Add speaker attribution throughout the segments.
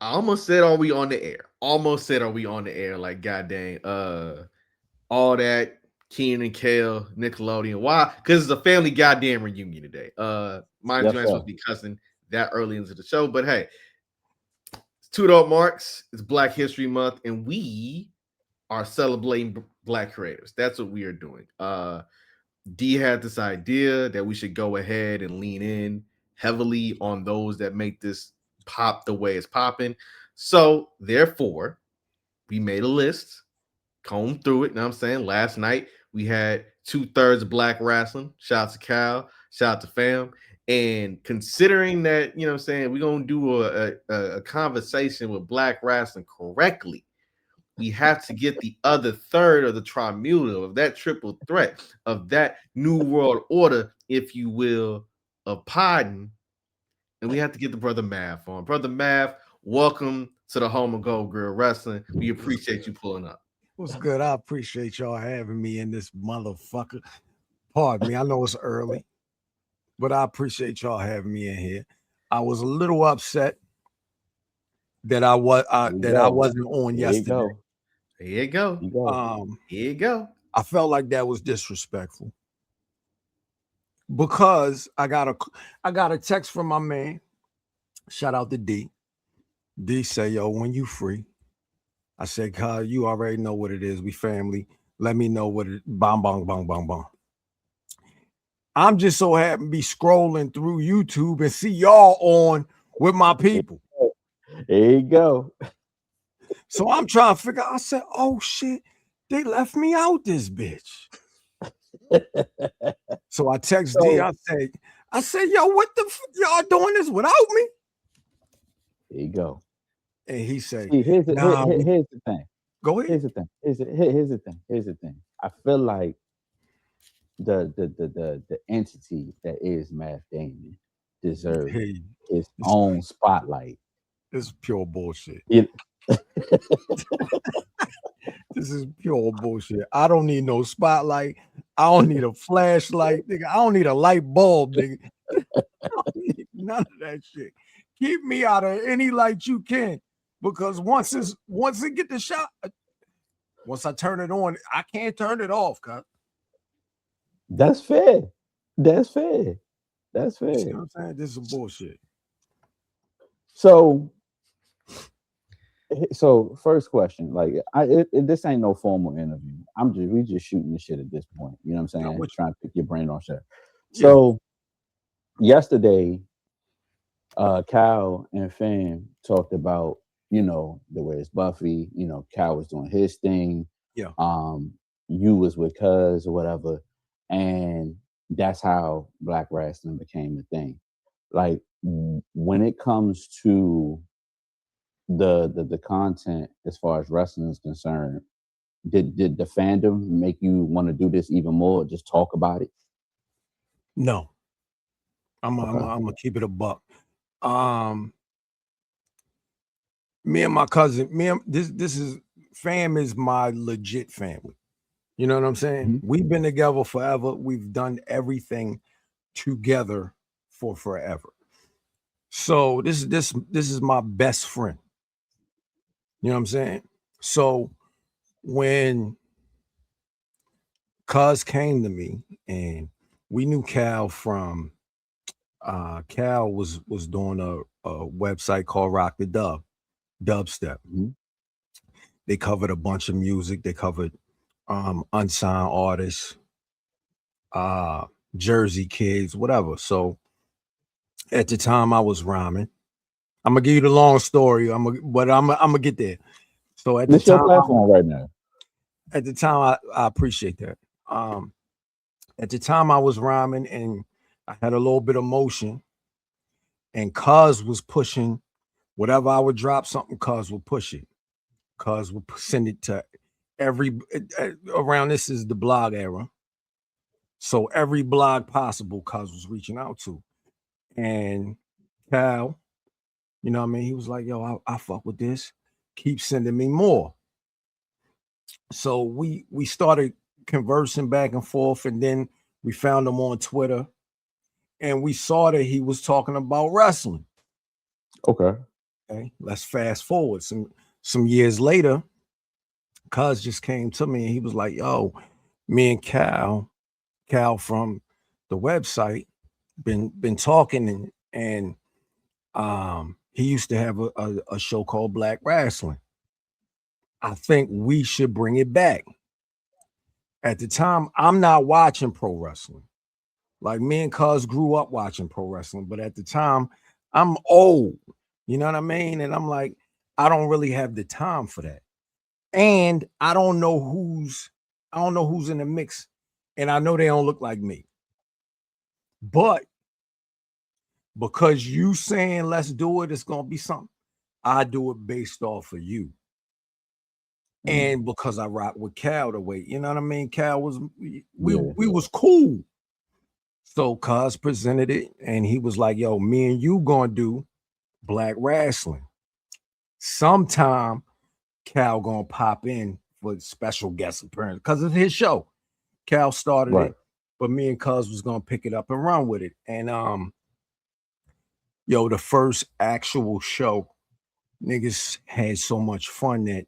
Speaker 1: I almost said, "Are we on the air?" Almost said, "Are we on the air?" Like, goddamn, all that Keenan and Kale, Nickelodeon. Why? Because it's a family goddamn reunion today. Mind you,
Speaker 2: Yes,
Speaker 1: I ain't
Speaker 2: sir.
Speaker 1: supposed to be cussing that early into the show, but hey, it's 2DopeMarks. It's Black History Month, and we are celebrating Black creators. That's what we are doing. D had this idea that we should go ahead and lean in heavily on those that make this pop the way it's popping. So, therefore, we made a list, combed through it. You know what I'm saying? Last night, we had 2/3 Black Rasslin. Shout out to Cal. Shout out to fam. And considering that, you know what I'm saying, we're going to do a conversation with Black Rasslin correctly, we have to get the other third of the trimutal of that triple threat of that new world order, if you will, of Podden. And we have to get the brother Math on. Brother Math, welcome to the home of Gold Grill Wrestling. We
Speaker 3: What's
Speaker 1: appreciate
Speaker 3: good?
Speaker 1: you pulling up.
Speaker 3: What's good? I appreciate y'all having me in this motherfucker. Pardon me. I know it's early, but I appreciate y'all having me in here. I was a little upset that
Speaker 2: There you
Speaker 3: I
Speaker 2: go.
Speaker 3: wasn't on
Speaker 2: There you
Speaker 3: yesterday.
Speaker 2: go.
Speaker 1: Here you go.
Speaker 2: You go.
Speaker 3: Um,
Speaker 1: Here you go.
Speaker 3: I felt like that was disrespectful because I got a text from my man. Shout out to D. D say, "Yo, when you free?" I said, "God, you already know what it is. We family. Let me know what it. Bong bong bong bong bong." I'm just so happy to be scrolling through YouTube and see y'all on with my people.
Speaker 2: There you go.
Speaker 3: So I'm trying to figure out. I said, "Oh shit, they left me out this bitch." So I text D.
Speaker 2: So
Speaker 3: I said, "Yo, what the y'all doing this without me?"
Speaker 2: there you go.
Speaker 3: And he say,
Speaker 2: See,
Speaker 3: "Nah, we
Speaker 2: here's the thing.
Speaker 3: go ahead."
Speaker 2: Here's the thing. Here's the thing. Here's the thing. I feel like the entity that is Math Damon deserves
Speaker 3: Hey,
Speaker 2: its
Speaker 3: it's,
Speaker 2: own spotlight.
Speaker 3: it's pure bullshit.
Speaker 2: It,
Speaker 3: This is pure bullshit. I don't need no spotlight. I don't need a flashlight, nigga. I don't need a light bulb, nigga. I don't need none of that shit. Keep me out of any light you can, because once it get the shot, once I turn it on, I can't turn it off, cuz.
Speaker 2: that's fair. That's fair. That's
Speaker 3: You see
Speaker 2: fair.
Speaker 3: what I'm saying? This is some bullshit.
Speaker 2: So first question, like this ain't no formal interview. We just shooting the shit at this point. You know what I'm
Speaker 3: I'm
Speaker 2: saying?
Speaker 3: with
Speaker 2: Trying to pick your brain on shit.
Speaker 3: you. Yeah.
Speaker 2: So yesterday, Kyle and Fam talked about, the way it's Buffy, Kyle was doing his thing.
Speaker 3: Yeah.
Speaker 2: You was with Cuz or whatever, and that's how Black Wrestling became a thing. Like when it comes to the content as far as wrestling is concerned, did the fandom make you want to do this even more? Or just talk about it?
Speaker 3: No. I'm
Speaker 2: Okay.
Speaker 3: gonna keep it a buck. Um, me and my cousin, this is fam is my legit family. You know what I'm saying?
Speaker 2: Mhm.
Speaker 3: We've been together forever. We've done everything together for forever. So this is my best friend. You know what I'm saying? So when Cuz came to me and we knew Cal from Cal was doing a website called Rock the Dubstep.
Speaker 2: Mhm.
Speaker 3: They covered a bunch of music. They covered unsigned artists, uh, Jersey kids, whatever. So at the time I was rhyming. I'm gonna give you the long story. But I'm gonna get there. So
Speaker 2: This your platform right now.
Speaker 3: at the time I appreciate that. Um, at the time I was rhyming and I had a little bit of motion, and Cuz was pushing whatever I would drop something. Cuz would push it. Cuz would send it to every around. This is the blog era, so every blog possible Cuz was reaching out to. And Cal, you know what I mean? He was like, "Yo, I fuck with this. Keep sending me more." So we started conversing back and forth, and then we found him on Twitter, and we saw that he was talking about wrestling.
Speaker 2: Okay.
Speaker 3: Okay, let's fast forward some years later. Cuz just came to me and he was like, "Yo, me and Cal from the website been talking and he used to have a show called Black Rasslin. I think we should bring it back." At the time, I'm not watching pro wrestling. Like me and Cuz grew up watching pro wrestling, but at the time, I'm old. You know what I mean? And I'm like, I don't really have the time for that. And I don't know who's in the mix. And I know they don't look like me. But because you saying let's do it, it's gonna be something. I do it based off of you. And because I rock with Cal the way, you know what I mean? Cal was we was cool. So Cuz presented it and he was like, "Yo, me and you gonna do Black Rasslin. Sometime Cal gonna pop in for special guest appearance because it's his show." Cal started it, but me and Cuz was gonna pick it up and run with it. And the first actual show, niggas had so much fun that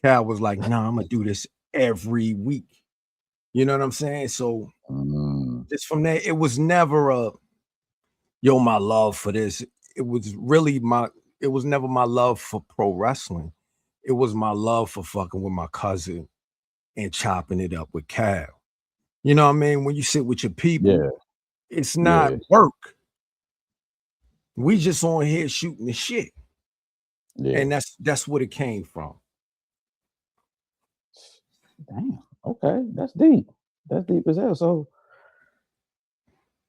Speaker 3: Cal was like, "Nah, I'm gonna do this every week." You know what I'm saying? So just from there, it was never my love for this. It was never my love for pro wrestling. It was my love for fucking with my cousin and chopping it up with Cal. You know what I mean? When you sit with your people, it's not work. We just on here shooting the shit. And that's what it came from.
Speaker 2: Damn. Okay, that's deep. That's deep as hell. So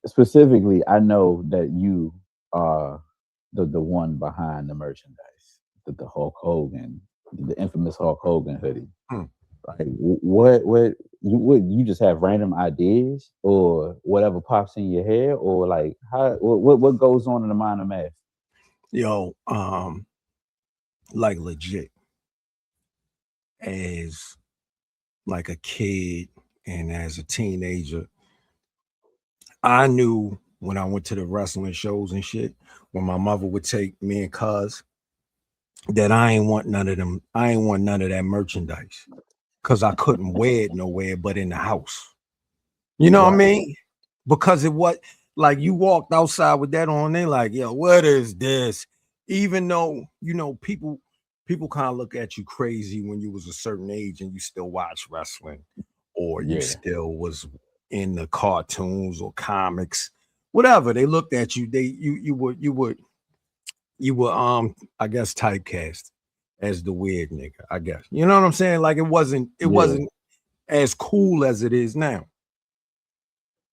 Speaker 2: specifically, I know that you are the one behind the merchandise, the Hulk Hogan, the infamous Hulk Hogan hoodie. Like, what you just have random ideas or whatever pops in your head, or like what goes on in the mind of Matth?
Speaker 3: Like legit, as like a kid and as a teenager, I knew when I went to the wrestling shows and shit, when my mother would take me and Cuz, that I ain't want none of them. I ain't want none of that merchandise because I couldn't wear it nowhere but in the house. You know what I mean? Because it was like you walked outside with that on, they like, "Yo, what is this?" Even though, people kind of look at you crazy when you was a certain age and you still watch wrestling or you still was in the cartoons or comics, whatever. They looked at you. You were I guess typecast as the weird nigga, I guess. You know what I'm saying? Like it wasn't as cool as it is now.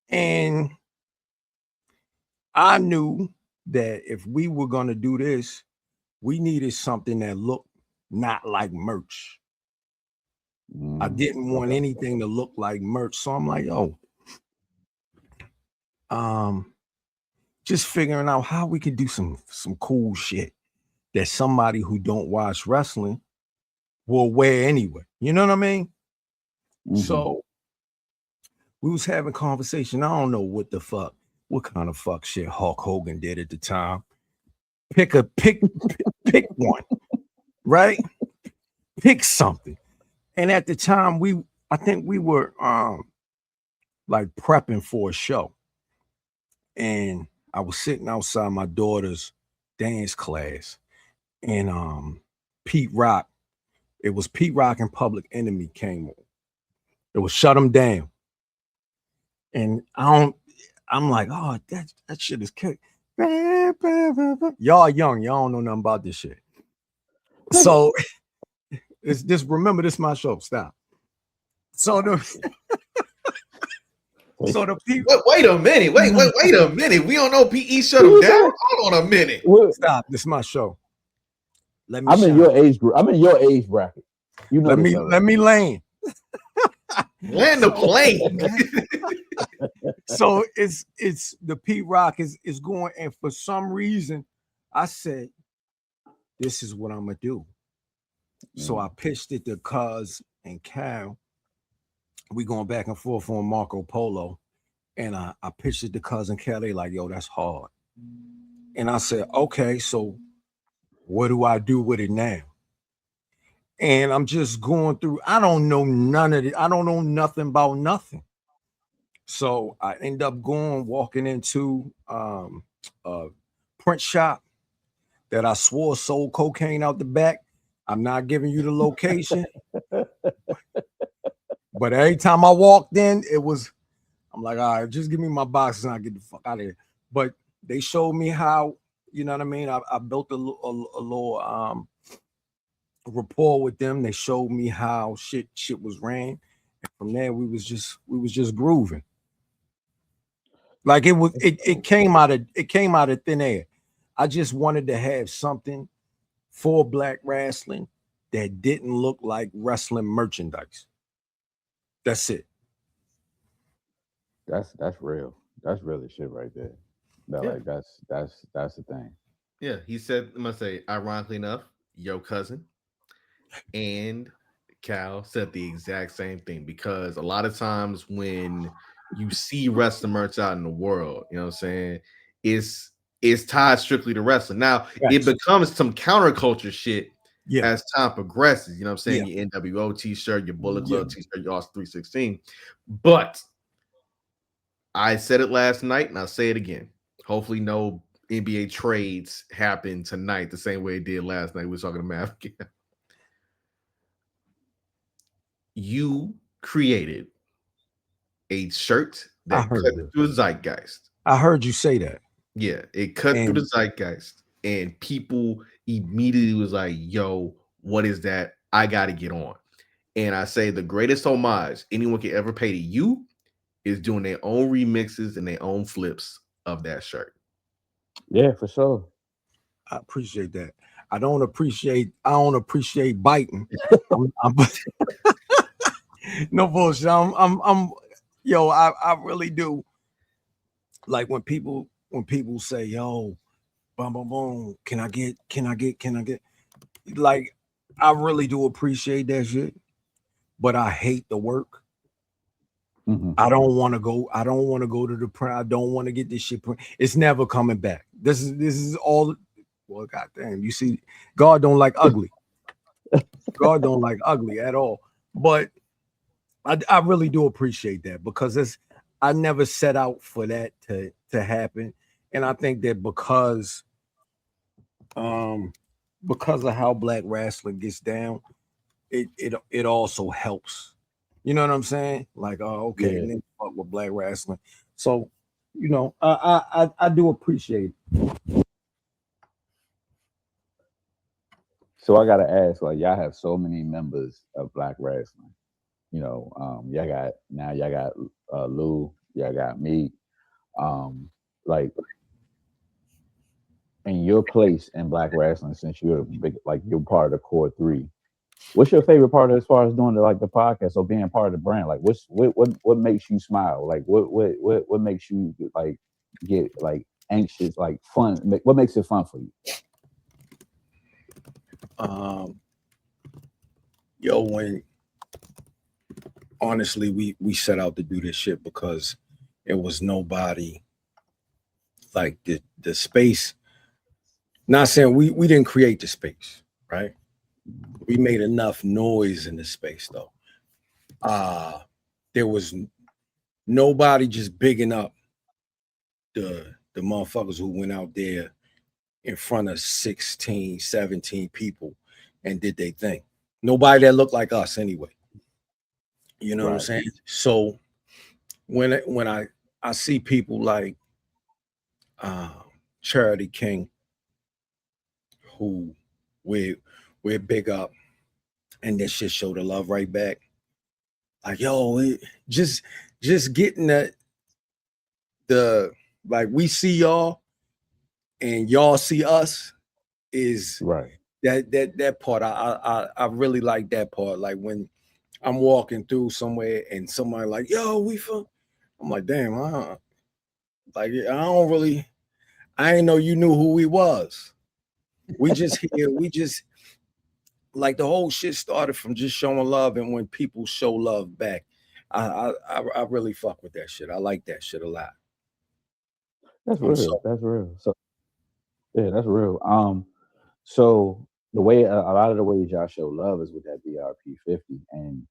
Speaker 3: And I knew that if we were going to do this, we needed something that looked not like merch. I didn't want anything to look like merch. So I'm like, just figuring out how we could do some cool shit that somebody who don't watch wrestling will wear anyway. You know what I mean? So we was having conversation. I don't know what kind of fuck shit Hulk Hogan did at the time. Pick one, right? Pick something. And at the time, I think we were like prepping for a show. And I was sitting outside my daughter's dance class, and Pete Rock, it was Pete Rock and Public Enemy came on. It was Shut 'Em Down. And I'm like, oh, that shit is kick. Y'all young, y'all don't know nothing about this shit. So it's just remember, this is my show. Stop. So the people.
Speaker 1: Wait a minute. Wait a minute. We don't know PE shut them down. Hold on a minute.
Speaker 3: Stop. This is my show.
Speaker 2: I'm in your age group. I'm in your age bracket. You know.
Speaker 3: Let me land.
Speaker 1: Land the plane.
Speaker 3: So it's the Pete Rock is going, and for some reason I said, this is what I'm gonna do. So I pitched it to Cuz and Cal. We going back and forth on Marco Polo, and I pitched it to Cuz and Cal. They like, yo, that's hard. And I said, okay, so What do I do with it now? And I'm just going through. I don't know none of it. I don't know nothing about nothing. So I end up walking into a print shop that I swore sold cocaine out the back. I'm not giving you the location. But every time I walked in, I'm like, all right, just give me my boxes and I get the fuck out of here. But they showed me how, you know what I mean? I built a little rapport with them. They showed me how shit was ran. And from there, we was just grooving. Like it came out of thin air. I just wanted to have something for Black Rasslin that didn't look like wrestling merchandise. That's it.
Speaker 2: That's real. That's really shit right there. That,
Speaker 1: Yeah.
Speaker 2: like that's the thing.
Speaker 1: Yeah, he said, I must say, ironically enough, your cousin and Cal said the exact same thing, because a lot of times when you see wrestling merch out in the world, you know what I'm saying, it's tied strictly to wrestling. Now, it becomes some counterculture shit as time progresses. You know what I'm saying? Your NWO t-shirt, your Bullet Club t-shirt, your Austin 316. But I said it last night and I'll say it again. Hopefully no NBA trades happen tonight the same way it did last night. We were talking to Matth. You created a shirt that cut through the zeitgeist.
Speaker 3: I heard you say that.
Speaker 1: Yeah, it cut through the zeitgeist, and people immediately was like, yo, what is that? I got to get on. And I say the greatest homage anyone can ever pay to you is doing their own remixes and their own flips of that shirt.
Speaker 2: Yeah, for sure.
Speaker 3: I appreciate that. I don't appreciate biting. No bullshit. Yo, I really do. Like when people say, yo, boom, boom, boom, can I get? Like, I really do appreciate that shit, but I hate the work.
Speaker 2: Mm-hmm.
Speaker 3: I don't want to go to the print. I don't want to get this shit print. It's never coming back. This is all. Well, goddamn, you see, God don't like ugly. God don't like ugly at all. But I really do appreciate that, because I never set out for that to happen. And I think that because of how Black Rasslin gets down, it also helps. You know what I'm saying? Like, oh, okay, and then fuck with Black Rasslin. So, you know, I do appreciate it.
Speaker 2: So I gotta ask, like, y'all have so many members of Black Rasslin. You know, y'all got Lou, y'all got me. Like, in your place in Black Rasslin, since you're big, like you're part of the core three, what's your favorite part as far as doing the podcast or being part of the brand? Like, what makes you smile? Like, what makes you like get like anxious, like fun? What makes it fun for you?
Speaker 3: When honestly we set out to do this shit because it was nobody like the space. Not saying we didn't create the space, right? We made enough noise in the space though. There was nobody just bigging up the motherfuckers who went out there in front of 16, 17 people and did their thing. Nobody that looked like us anyway. You know what I'm saying? So when I see people like Charity King, who we're big up, and that shit show the love right back. Like, yo, just getting the like we see y'all and y'all see us is
Speaker 2: right.
Speaker 3: That part. I really like that part. Like when I'm walking through somewhere and somebody like, yo, we from, I'm like, damn, like I ain't know you knew who we was. We just here, like the whole shit started from just showing love, and when people show love back, I really fuck with that shit. I like that shit a lot.
Speaker 2: That's real. That's real. So yeah, that's real. So the way a lot of the ways y'all show love is with that BRP 50. And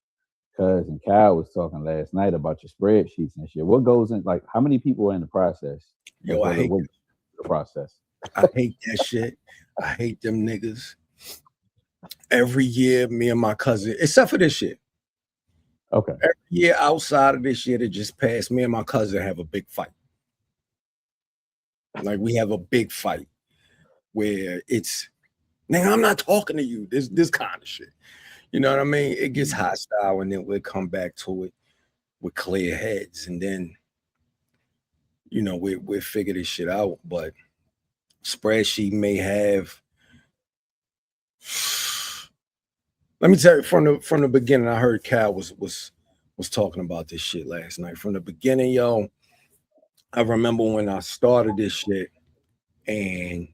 Speaker 2: Cousin Kyle was talking last night about your spreadsheets and shit. What goes in, like, how many people are in the process?
Speaker 3: Yo, I hate
Speaker 2: the process.
Speaker 3: I hate that shit. I hate them niggas. Every year, me and my cousin, except for this shit.
Speaker 2: Okay.
Speaker 3: Every year outside of this year that just passed, me and my cousin have a big fight. Like, we have a big fight where it's, nigga, I'm not talking to you. This kind of shit. You know what I mean? It gets hostile, and then we'll come back to it with clear heads, and then, you know, we'll figure this shit out. But spreadsheet may have, let me tell you from the beginning. I heard Cal was talking about this shit last night. From the beginning, yo, I remember when I started this shit, and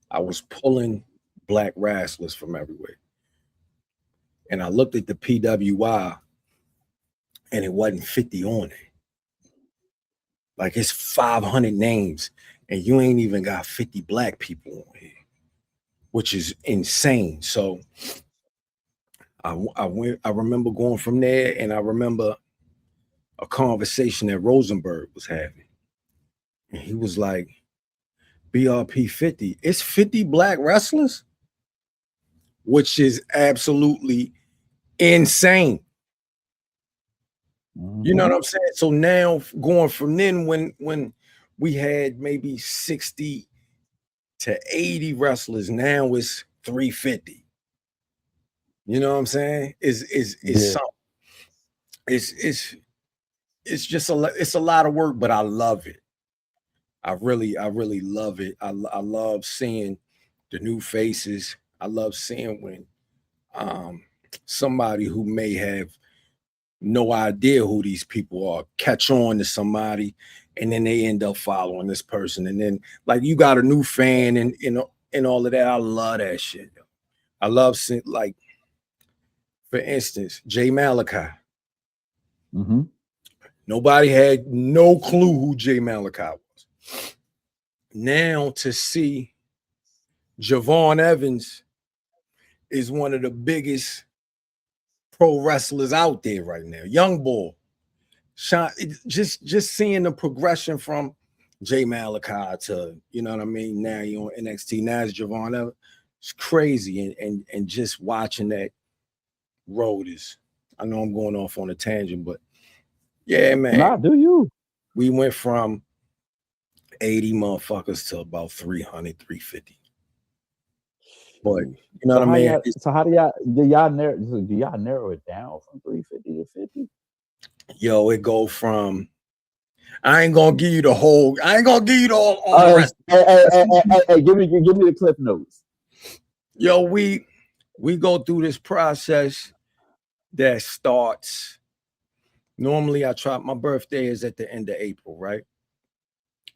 Speaker 3: I was pulling Black Rasslers from everywhere, and I looked at the PWI, and it wasn't 50 on it. Like, it's 500 names, and you ain't even got 50 black people on here, which is insane. So I remember going from there, and I remember a conversation that Rosenberg was having. And he was like, BRP 50, it's 50 black wrestlers, which is absolutely insane. You know what I'm saying? So now, going from then, when we had maybe 60 to 80 wrestlers, now it's 350. You know what I'm saying? It's something. It's just a lot of work, but I love it. I really love it. I love seeing the new faces. I love seeing when somebody who may have no idea who these people are catch on to somebody, and then they end up following this person, and then, like, you got a new fan and all of that. I love that shit. I love seeing, like, for instance, Jay Malachi. Nobody had no clue who Jay Malachi was. Now to see Javon Evans is one of the biggest pro wrestlers out there right now. Young boy. Just seeing the progression from Jay Malachi to, you know what I mean, now you're on NXT, now it's Javon Evans. It's crazy. And just watching that road is, I know I'm going off on a tangent, but yeah, man.
Speaker 2: Nah, do you?
Speaker 3: We went from 80 motherfuckers to about 300, 350. But you know what I mean?
Speaker 2: So how do y'all narrow it down from 350 to 50?
Speaker 3: Yo, it go from, I ain't gonna give you the whole rest.
Speaker 2: Hey, give me the clip notes.
Speaker 3: Yo, we go through this process that starts, normally my birthday is at the end of April, right?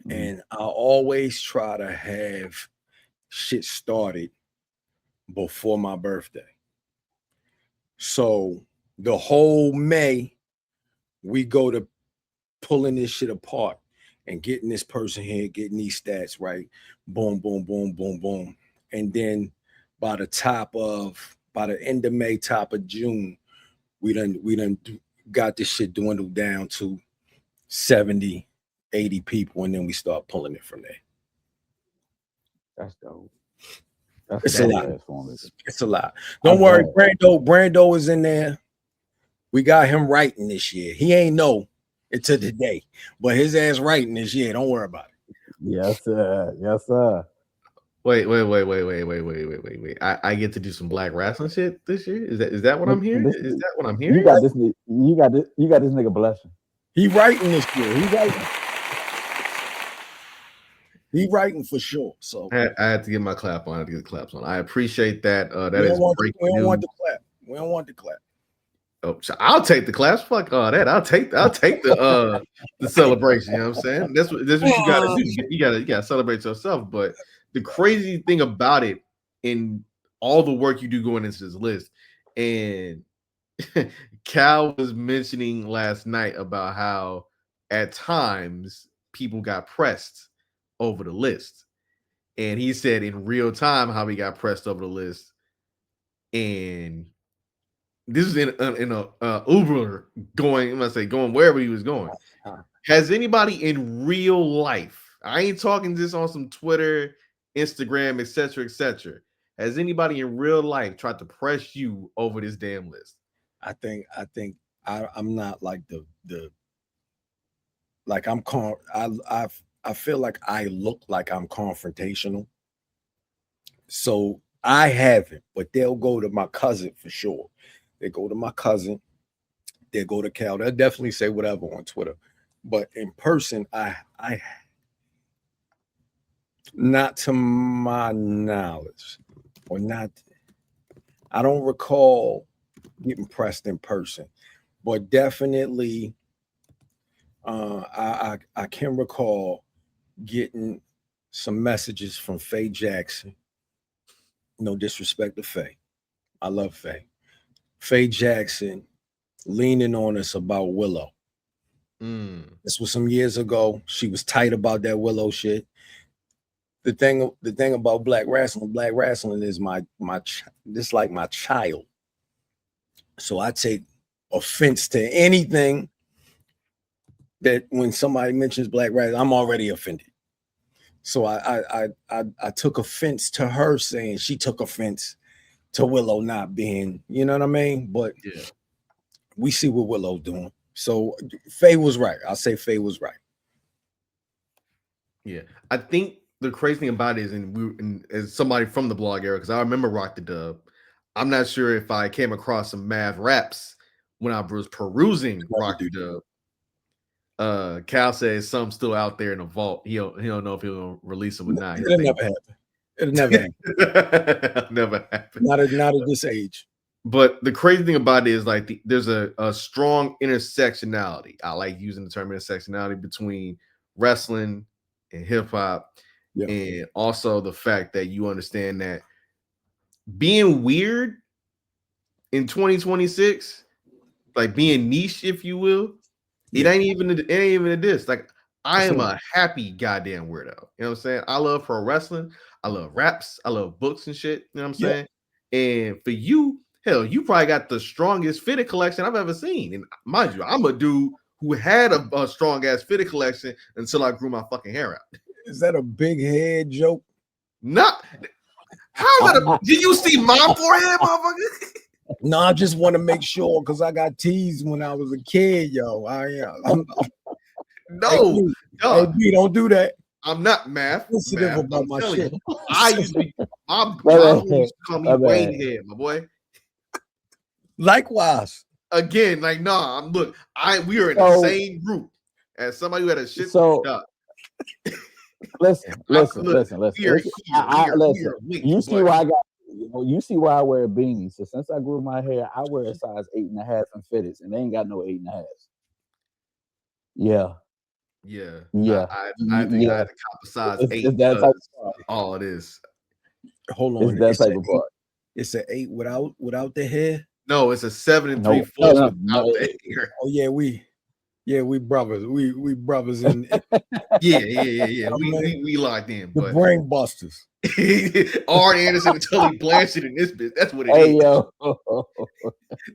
Speaker 3: And I always try to have shit started before my birthday. So the whole May, we go to pulling this shit apart and getting this person here, getting these stats right. Boom, boom, boom, boom, boom. And then by the end of May, top of June, we done got this shit dwindled down to 70, 80 people, and then we start pulling it from there.
Speaker 2: That's dope.
Speaker 3: It's a lot. It's a lot. Don't worry, Brando is in there. We got him writing this year. He ain't know it to today, but his ass writing this year. Don't worry about it.
Speaker 2: Yes, sir. Yes, sir.
Speaker 1: Wait. I get to do some Black Rasslin shit this year? Is that what I'm hearing? Is that what I'm hearing?
Speaker 2: You got this nigga blessing.
Speaker 3: He writing this year. He writing for sure. So
Speaker 1: I had to get my clap on. I had to get the claps on. I appreciate that. That is great.
Speaker 3: We don't want the clap. We don't want the clap.
Speaker 1: Oh, so I'll take the claps. Fuck all that. I'll take the celebration. You know what I'm saying? That's what you gotta do. You gotta celebrate yourself. But the crazy thing about it, in all the work you do going into this list, and Cal was mentioning last night about how at times people got pressed over the list. and he said in real time how he got pressed over the list. And this is in a Uber going wherever he was going. Has anybody in real life, I ain't talking just on some Twitter, Instagram, etc., has anybody in real life tried to press you over this damn list?
Speaker 3: I think I'm not like the like I'm I feel like I look like I'm confrontational. So I haven't, but they'll go to my cousin for sure. They go to my cousin, they go to Cal. They'll definitely say whatever on Twitter. But in person, I not to my knowledge, or not, I don't recall getting pressed in person, but definitely I can recall getting some messages from Faye Jackson. No disrespect to Faye. I love Faye. Faye Jackson leaning on us about Willow. This was some years ago. She was tight about that Willow shit. The thing about Black Rasslin is this like my child. So I take offense to anything that when somebody mentions Black Rasslin, I'm already offended. So I took offense to her saying she took offense to Willow not being, you know what I mean? But
Speaker 1: yeah,
Speaker 3: we see what Willow's doing. So Faye was right. I'll say Faye was right.
Speaker 1: Yeah, I think the crazy thing about it is, and as somebody from the blog era, because I remember Rock the Dub, I'm not sure if I came across some Math raps when I was perusing Rock the Dub. Cal says some still out there in the vault. He don't know if he'll release them or not.
Speaker 3: It'll never happen. It'll never happen.
Speaker 1: Never happen.
Speaker 3: Not at this age.
Speaker 1: But the crazy thing about it is like there's a strong intersectionality. I like using the term intersectionality between wrestling and hip hop, and also the fact that you understand that being weird in 2026, like being niche, if you will, it ain't even a diss. Like I am a happy goddamn weirdo. You know what I'm saying? I love pro wrestling. I love raps. I love books and shit. You know what I'm saying? And for you, hell, you probably got the strongest fitted collection I've ever seen. And mind you, I'm a dude who had a strong ass fitted collection until I grew my fucking hair out.
Speaker 3: Is that a big head joke?
Speaker 1: Not. How about did you see my forehead, motherfucker?
Speaker 3: No, I just want to make sure because I got teased when I was a kid, yo.
Speaker 1: No,
Speaker 3: hey, B, don't do that.
Speaker 1: I'm not Math.
Speaker 3: Sensitive about my shit.
Speaker 1: I used to my mom used to call me Wayne Head, my boy.
Speaker 3: Likewise.
Speaker 1: Again, like nah, we are in the same group as somebody who had a shit.
Speaker 2: Listen. You see why you see why I wear a beanie. So since I grew my hair, I wear a size 8.5 and fitteds, and they ain't got no 8.5s. Yeah.
Speaker 1: I think I had to cop a size 8. All it is.
Speaker 3: Hold on.
Speaker 2: It's that type of part.
Speaker 3: It's an 8 without the hair.
Speaker 1: No, it's a 7 3/4 without the hair.
Speaker 3: Oh yeah, we brothers. We brothers in
Speaker 1: yeah. We locked in.
Speaker 3: The brain busters.
Speaker 1: Arn Anderson and Tully Blanchard in this bit. That's what it is.
Speaker 2: Yo.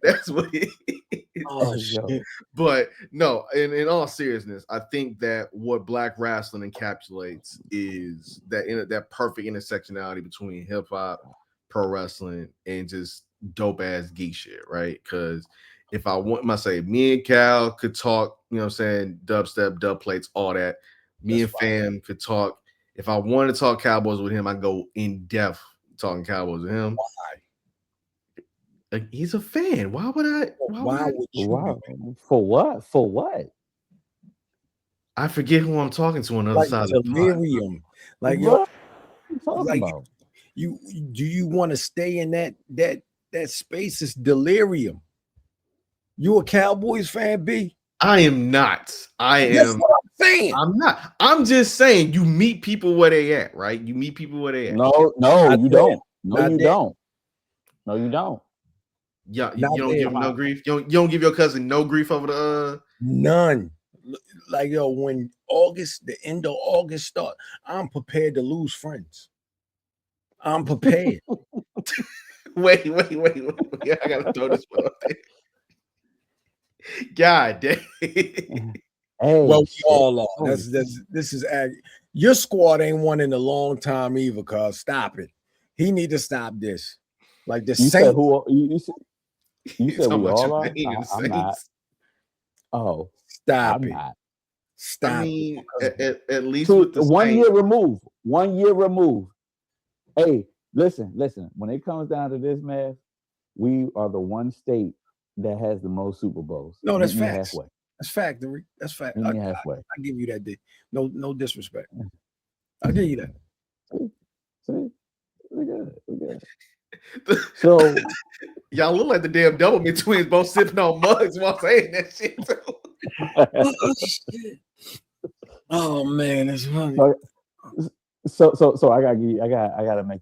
Speaker 1: That's what it is.
Speaker 3: Oh shit.
Speaker 1: But no, in all seriousness, I think that what Black Rasslin encapsulates is that perfect intersectionality between hip hop, pro wrestling, and just dope ass geek shit, right? Because if I say me and Cal could talk, you know what I'm saying, dubstep, dub plates, all that. Me and Fam could talk. If I wanted to talk Cowboys with him, I go in depth talking Cowboys with him.
Speaker 3: Why?
Speaker 1: Like, he's a fan. Why would I?
Speaker 2: Why? For what? For what?
Speaker 1: I forget who I'm talking to on the other side of the
Speaker 3: delirium. Like
Speaker 2: what?
Speaker 3: You do you want to stay in that space? Is delirium. You a Cowboys fan, B?
Speaker 1: I am not.
Speaker 3: That's what I'm saying.
Speaker 1: I'm not. I'm just saying you meet people where they at, right? You meet people where they at.
Speaker 2: No, you don't. No, you don't. No, you don't.
Speaker 1: Yeah, you don't give him no grief. You don't give your cousin no grief over the
Speaker 3: none. Like, yo, when the end of August start, I'm prepared to lose friends. I'm prepared.
Speaker 1: Wait. I gotta throw this one up there. God damn.
Speaker 2: Hey,
Speaker 3: Well, we
Speaker 2: shit.
Speaker 3: all are.
Speaker 2: Oh,
Speaker 3: This is your squad ain't won in a long time either. Cause stop it. He need to stop this. Like the
Speaker 2: you
Speaker 3: Saints.
Speaker 2: said who? You said
Speaker 1: Talking
Speaker 2: we
Speaker 1: about
Speaker 2: all are.
Speaker 1: Jermaine and
Speaker 2: I'm not.
Speaker 1: Saints.
Speaker 2: Oh,
Speaker 3: Stop
Speaker 2: I'm
Speaker 3: it.
Speaker 2: not.
Speaker 3: Stop.
Speaker 1: I mean,
Speaker 3: it.
Speaker 1: at least with the
Speaker 2: 1
Speaker 1: Saints.
Speaker 2: year removed. 1 year removed. Hey, listen. When it comes down to this, man, we are the one state that has the most Super Bowls.
Speaker 3: No, that's
Speaker 2: Meet me
Speaker 3: facts.
Speaker 2: halfway.
Speaker 3: That's factory. That's fact.
Speaker 2: Meet me halfway.
Speaker 3: I give you that. No disrespect. I'll give you that.
Speaker 2: See? We're good. So
Speaker 1: Y'all look like the damn Doublemint twins, both sipping on mugs while saying that shit too.
Speaker 3: Oh man, that's funny.
Speaker 2: So I gotta make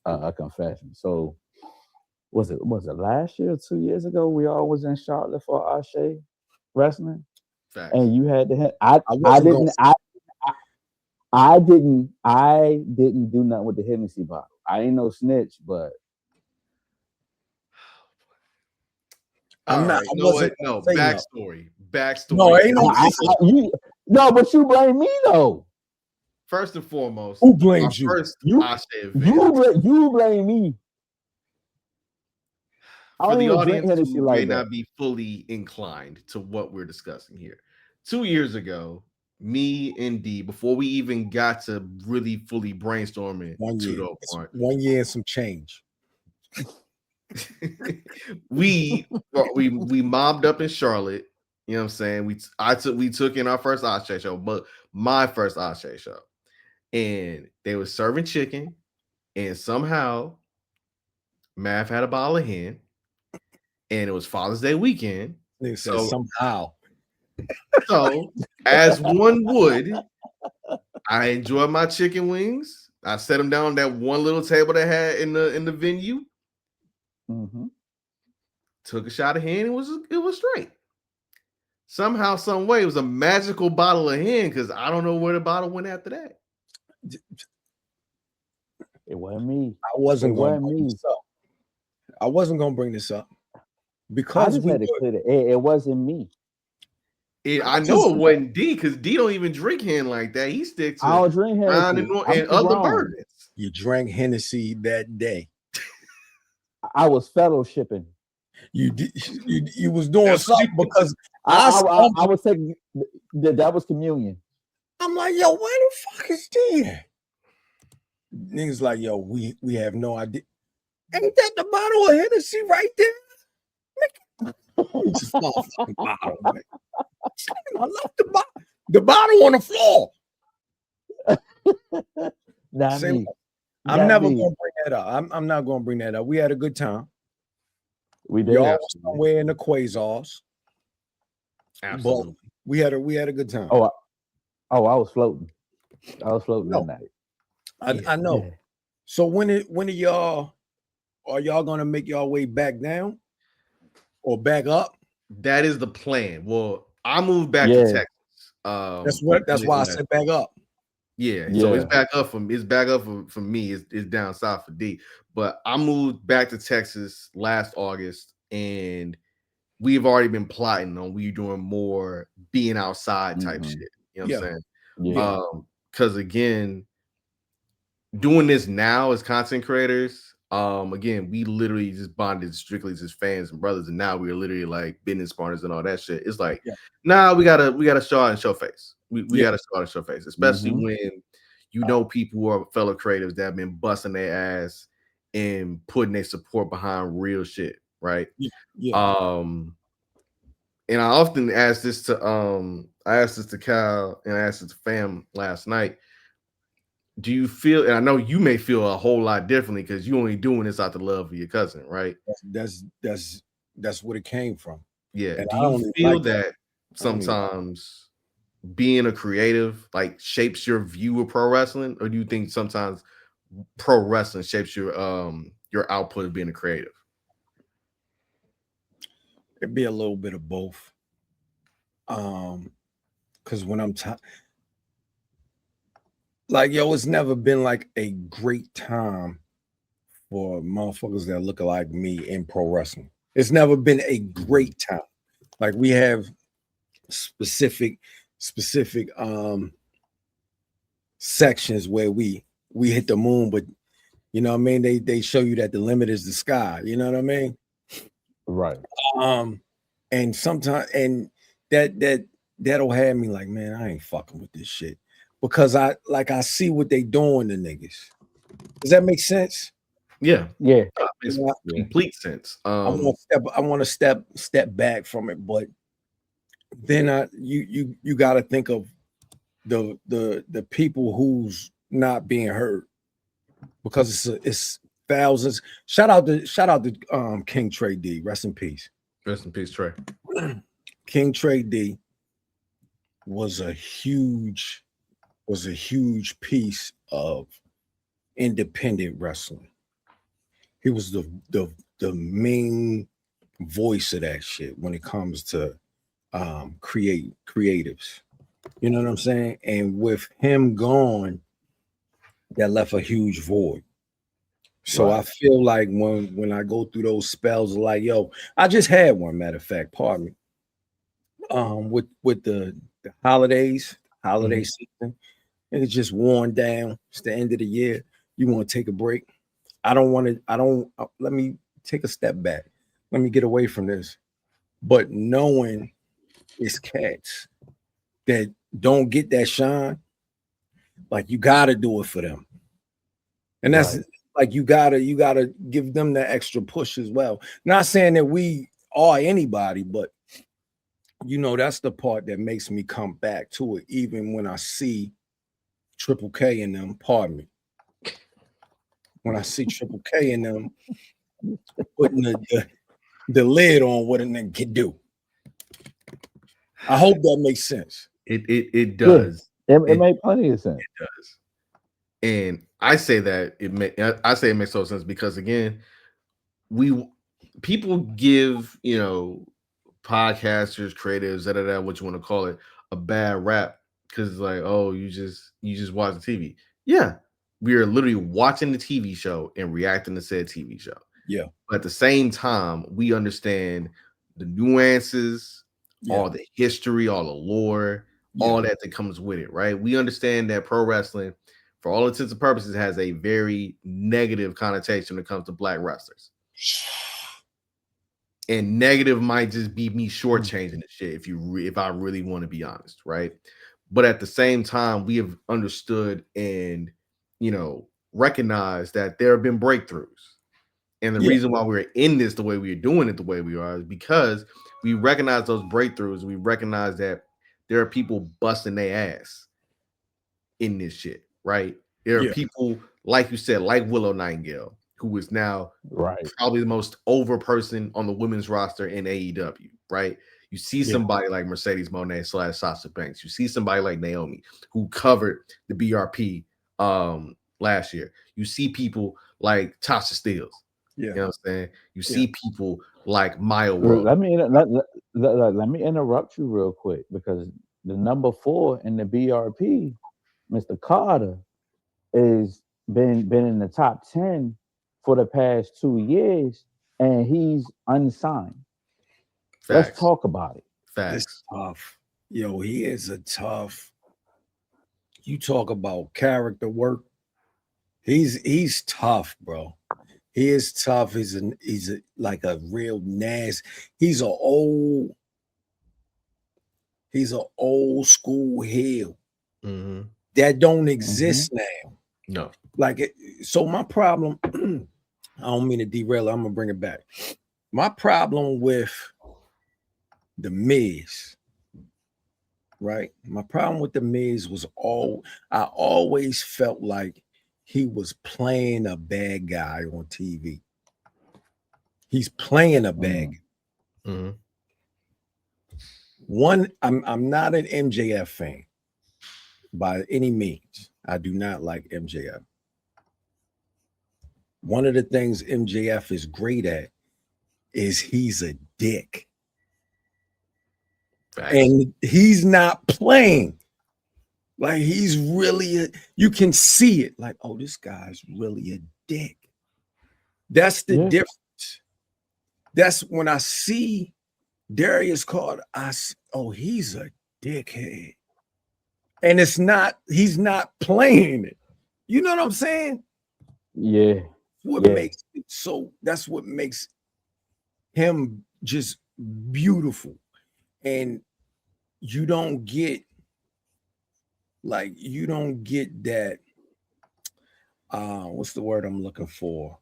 Speaker 2: a confession. So was it last year or 2 years ago? We all was in Charlotte for Ashe wrestling,
Speaker 1: Facts.
Speaker 2: and you had to. I didn't do nothing with the Hennessy bottle. I ain't no snitch, but
Speaker 3: I'm not.
Speaker 1: Right. No, backstory.
Speaker 3: No, ain't no.
Speaker 2: No, but you blame me though.
Speaker 1: First and foremost,
Speaker 3: who blames you?
Speaker 1: First Ashe event.
Speaker 2: You blame me.
Speaker 1: For the audience who may not be fully inclined to what we're discussing here, 2 years ago, me and D, before we even got to really fully brainstorming
Speaker 3: 1 year and some change.
Speaker 1: we mobbed up in Charlotte. You know what I'm saying? We took in our first Ashe show, but my first Ashe show, and they were serving chicken, and somehow Matth had a bottle of hen, and it was Father's Day weekend.
Speaker 3: So somehow.
Speaker 1: So, as one would, I enjoyed my chicken wings. I set them down on that one little table they had in the venue.
Speaker 2: Mm-hmm.
Speaker 1: Took a shot of hen. It was straight. Somehow, some way, it was a magical bottle of hen because I don't know where the bottle went after that.
Speaker 2: It wasn't me.
Speaker 3: I wasn't going to bring this up because
Speaker 2: it wasn't me.
Speaker 1: I know it wasn't D because D don't even drink hen like that. He sticks to
Speaker 2: I don't drink Hennessy
Speaker 1: and other bourbons.
Speaker 3: You drank Hennessy that day.
Speaker 2: I was fellowshipping.
Speaker 3: You was doing something because
Speaker 2: I was taking that was communion.
Speaker 3: I'm like, yo, where the fuck is there? Niggas like, yo, we have no idea. Ain't that the bottle of Hennessy right there? It's a fucking bottle, man. I left the bottle on the floor. I'm never gonna bring that up. I'm not gonna bring that up. We had a good time.
Speaker 2: We did.
Speaker 3: Y'all was somewhere in the Quasars.
Speaker 1: Absolutely.
Speaker 3: But we had a good time.
Speaker 2: I was floating. That night.
Speaker 3: I know. Yeah. So when are y'all gonna make y'all way back down or back up?
Speaker 1: That is the plan. Well, I moved back to Texas.
Speaker 3: That's why I said back up.
Speaker 1: Yeah, so it's back up from me. It's down south for D. But I moved back to Texas last August, and we've already been plotting on we doing more being outside type shit. You know what I'm saying?
Speaker 2: Yeah.
Speaker 1: Because again, doing this now as content creators, again, we literally just bonded strictly as fans and brothers, and now we're literally like business partners and all that shit. It's like, nah, we gotta show out and show face. We gotta show out and show face, especially when you know people who are fellow creatives that have been busting their ass and putting their support behind real shit, right? And I often ask this to Kyle and I asked it to Fam last night. Do you feel, and I know you may feel a whole lot differently because you only doing this out the love of your cousin, right?
Speaker 3: That's what it came from.
Speaker 1: Yeah. And do you feel that sometimes being a creative like shapes your view of pro wrestling, or do you think sometimes pro wrestling shapes your output of being a creative?
Speaker 3: It'd be a little bit of both. Because when I'm like, yo, it's never been like a great time for motherfuckers that look like me in pro wrestling. It's never been a great time. Like, we have specific sections where we hit the moon, but you know what I mean, they show you that the limit is the sky, you know what I mean?
Speaker 2: Right.
Speaker 3: And sometimes, and that'll have me like, man, I ain't fucking with this shit, because I see what they doing to niggas. Does that make sense?
Speaker 1: Yeah,
Speaker 2: Yeah.
Speaker 1: makes complete sense.
Speaker 3: I want to step back from it, but then you got to think of the people who's not being heard, because it's thousands. Shout out to King Trey D. Rest in peace.
Speaker 1: Rest in peace, Trey.
Speaker 3: King Trey D was a huge piece of independent wrestling. He was the main voice of that shit when it comes to creatives. You know what I'm saying? And with him gone, that left a huge void. So
Speaker 2: Right.
Speaker 3: I feel like when I go through those spells, like, yo, I just had one, matter of fact, pardon me. With the holidays, season, and it's just worn down. It's the end of the year. You want to take a break. Let me take a step back. Let me get away from this. But knowing it's cats that don't get that shine, like, you gotta do it for them. And that's
Speaker 2: Right.
Speaker 3: like, you gotta give them the extra push as well. Not saying that we are anybody, but you know, that's the part that makes me come back to it, even when I see Triple K in them. Pardon me. When I see Triple K in them putting the lid on what a nigga can do. I hope that makes sense.
Speaker 1: It does.
Speaker 2: It made plenty of sense.
Speaker 1: It does. And I say that it makes total sense because, again, people give, you know, podcasters, creatives, what you want to call it, a bad rap because it's like, oh, you just watch the TV. Yeah, we are literally watching the TV show and reacting to said TV show.
Speaker 3: Yeah.
Speaker 1: But at the same time, we understand the nuances, all the history, all the lore, all that comes with it, right? We understand that pro wrestling, for all intents and purposes, has a very negative connotation when it comes to black wrestlers. And negative might just be me shortchanging the shit if I really want to be honest, right? But at the same time, we have understood and, you know, recognized that there have been breakthroughs. And the reason why we're in this the way we are doing it the way we are is because we recognize those breakthroughs. We recognize that there are people busting their ass in this shit, right? There are people, like you said, like Willow Nightingale, who is now probably the most over person on the women's roster in AEW, right? You see somebody like Mercedes Moné / Sasha Banks. You see somebody like Naomi, who covered the BRP last year. You see people like Tasha Steelz. You know what I'm saying? You see people like Maya World.
Speaker 2: Let me interrupt you real quick, because the number 4 in the BRP, Mr. Carter, is been in the top 10 for the past 2 years, and he's unsigned.
Speaker 1: Facts.
Speaker 2: Let's talk about it.
Speaker 1: Facts.
Speaker 3: It's tough. Yo, he is a tough. You talk about character work. He's tough, bro. He is tough. He's like a real nasty. He's an old school heel that don't exist now.
Speaker 1: No.
Speaker 3: Like so my problem, I don't mean to derail it, I'm gonna bring it back. My problem with the Miz, right? My problem with the Miz was I always felt like he was playing a bad guy on TV. He's playing a bad guy. One, I'm not an MJF fan by any means. I do not like MJF. One of the things MJF is great at is he's a dick.
Speaker 1: Facts.
Speaker 3: And he's not playing. Like he's really you can see it. Like, oh, this guy's really a dick. That's the difference. That's when I see Darius Carter, he's a dickhead. And he's not playing it. You know what I'm saying?
Speaker 2: Yeah.
Speaker 3: That's what makes him just beautiful. And you don't get that what's the word I'm looking for?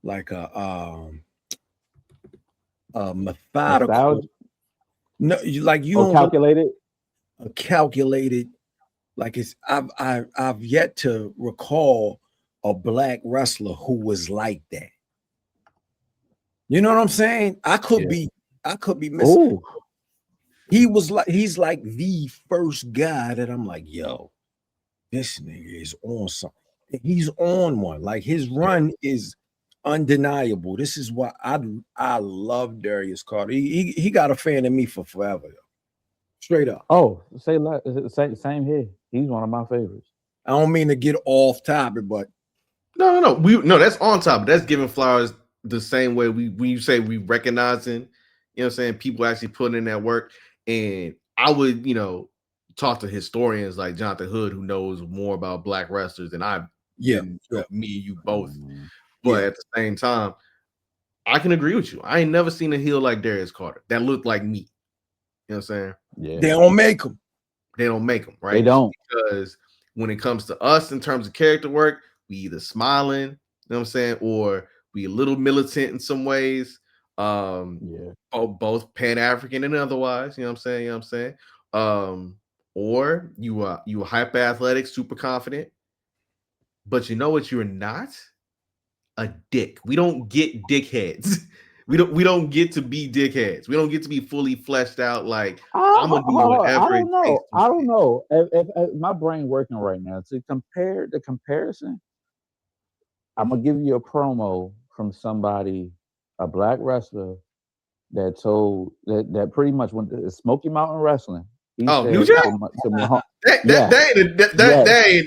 Speaker 3: Like a methodical. No, you don't
Speaker 2: calculated.
Speaker 3: Calculated. Like I've yet to recall a black wrestler who was like that. You know what I'm saying? I could be missing.
Speaker 2: Ooh.
Speaker 3: He's like the first guy that I'm like, yo, this nigga is on something. He's on one. Like his run is undeniable. This is why I love Darius Carter. He got a fan of me for forever. Yo. Straight up.
Speaker 2: Oh, same here. He's one of my favorites.
Speaker 3: I don't mean to get off topic, but
Speaker 1: no, that's on topic. That's giving flowers the same way when you say we recognizing, you know what I'm saying, people actually putting in that work. And I would, talk to historians like Jonathan Hood, who knows more about black wrestlers than me and you both. But at the same time, I can agree with you. I ain't never seen a heel like Darius Carter that looked like me. You know what I'm saying?
Speaker 2: Yeah.
Speaker 3: They don't make them.
Speaker 1: They don't make them, right?
Speaker 2: They don't.
Speaker 1: Because when it comes to us in terms of character work, we either smiling, you know what I'm saying, or we a little militant in some ways. Both Pan-African and otherwise, you know what I'm saying? Or you are hyper athletic, super confident, but you know what you're not? A dick. We don't get dickheads. We don't get to be dickheads. We don't get to be fully fleshed out like I'm gonna do whatever.
Speaker 2: I don't know. If my brain working right now to compare the comparison. I'm gonna give you a promo from somebody, a black wrestler that told that pretty much went to Smoky Mountain Wrestling.
Speaker 1: New Jack? That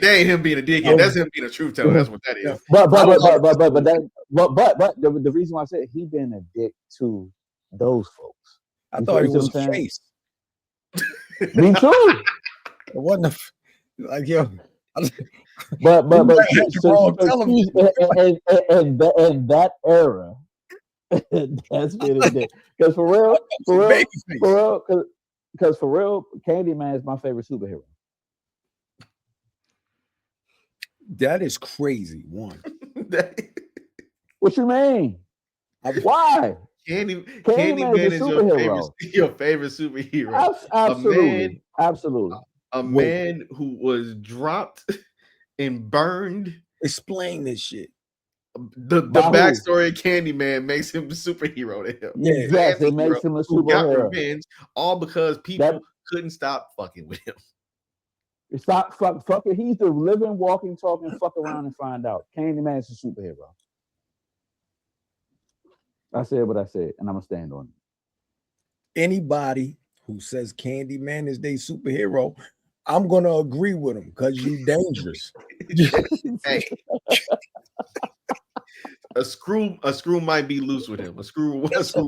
Speaker 1: ain't him being a dickhead. That's him being a truth teller. That's what that is.
Speaker 2: But the reason why I said he been a dick to those folks.
Speaker 3: I thought he was a face.
Speaker 2: Me too.
Speaker 3: It wasn't like yo.
Speaker 2: But in that era, that's been a dick. Because for real, Candyman is my favorite superhero.
Speaker 3: That is crazy. One.
Speaker 2: What you mean? Why?
Speaker 1: Candyman is your favorite superhero.
Speaker 2: Absolutely.
Speaker 1: A man who was dropped and burned.
Speaker 3: Explain this shit.
Speaker 1: The backstory of Candyman makes him a superhero to him.
Speaker 2: Yes, it makes him a superhero.
Speaker 1: Got revenge, all because people couldn't stop fucking with him.
Speaker 2: Stop fucking. He's the living, walking, talking, fuck around and find out. Candyman's a superhero. I said what I said, and I'm gonna stand on it.
Speaker 3: Anybody who says Candyman is their superhero, I'm gonna agree with him because you're dangerous.
Speaker 1: Hey. A screw might be loose with him. A screw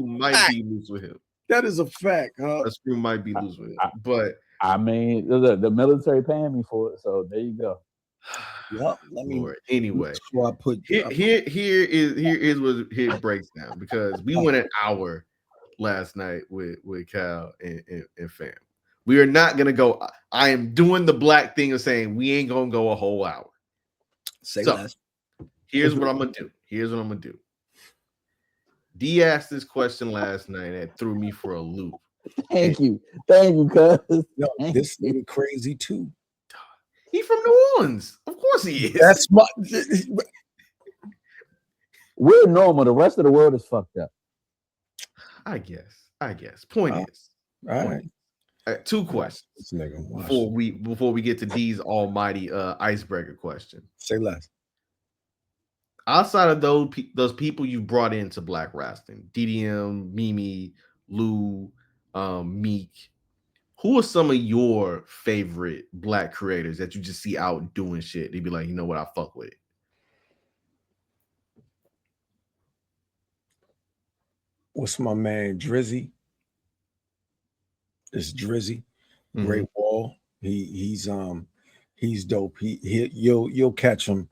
Speaker 1: might be loose with him.
Speaker 3: That is a fact, huh?
Speaker 1: A screw might be loose with him. But
Speaker 2: I mean, the military paying me for it, so there you go.
Speaker 3: Yep.
Speaker 1: Anyway,
Speaker 3: I put
Speaker 1: here is what it breaks down, because we went an hour last night with Cal and fam. We are not gonna go. I am doing the black thing of saying we ain't gonna go a whole hour.
Speaker 3: Say less.
Speaker 1: Here's what I'm gonna do. D asked this question last night that threw me for a loop.
Speaker 2: Thank you, cuz.
Speaker 3: This nigga crazy too.
Speaker 1: He from New Orleans. Of course he is.
Speaker 3: That's my.
Speaker 2: We're normal. The rest of the world is fucked up.
Speaker 1: I guess. Point is.
Speaker 3: All right.
Speaker 1: Two questions before we get to D's almighty icebreaker question.
Speaker 3: Say less.
Speaker 1: Outside of those people you brought into Black Rasslin, DDM, Mimi, Lou, Meek, who are some of your favorite Black creators that you just see out doing shit? They'd be like, you know what, I fuck with it.
Speaker 3: What's my man Drizzy? It's Drizzy. Great Wall. He's dope. You'll catch him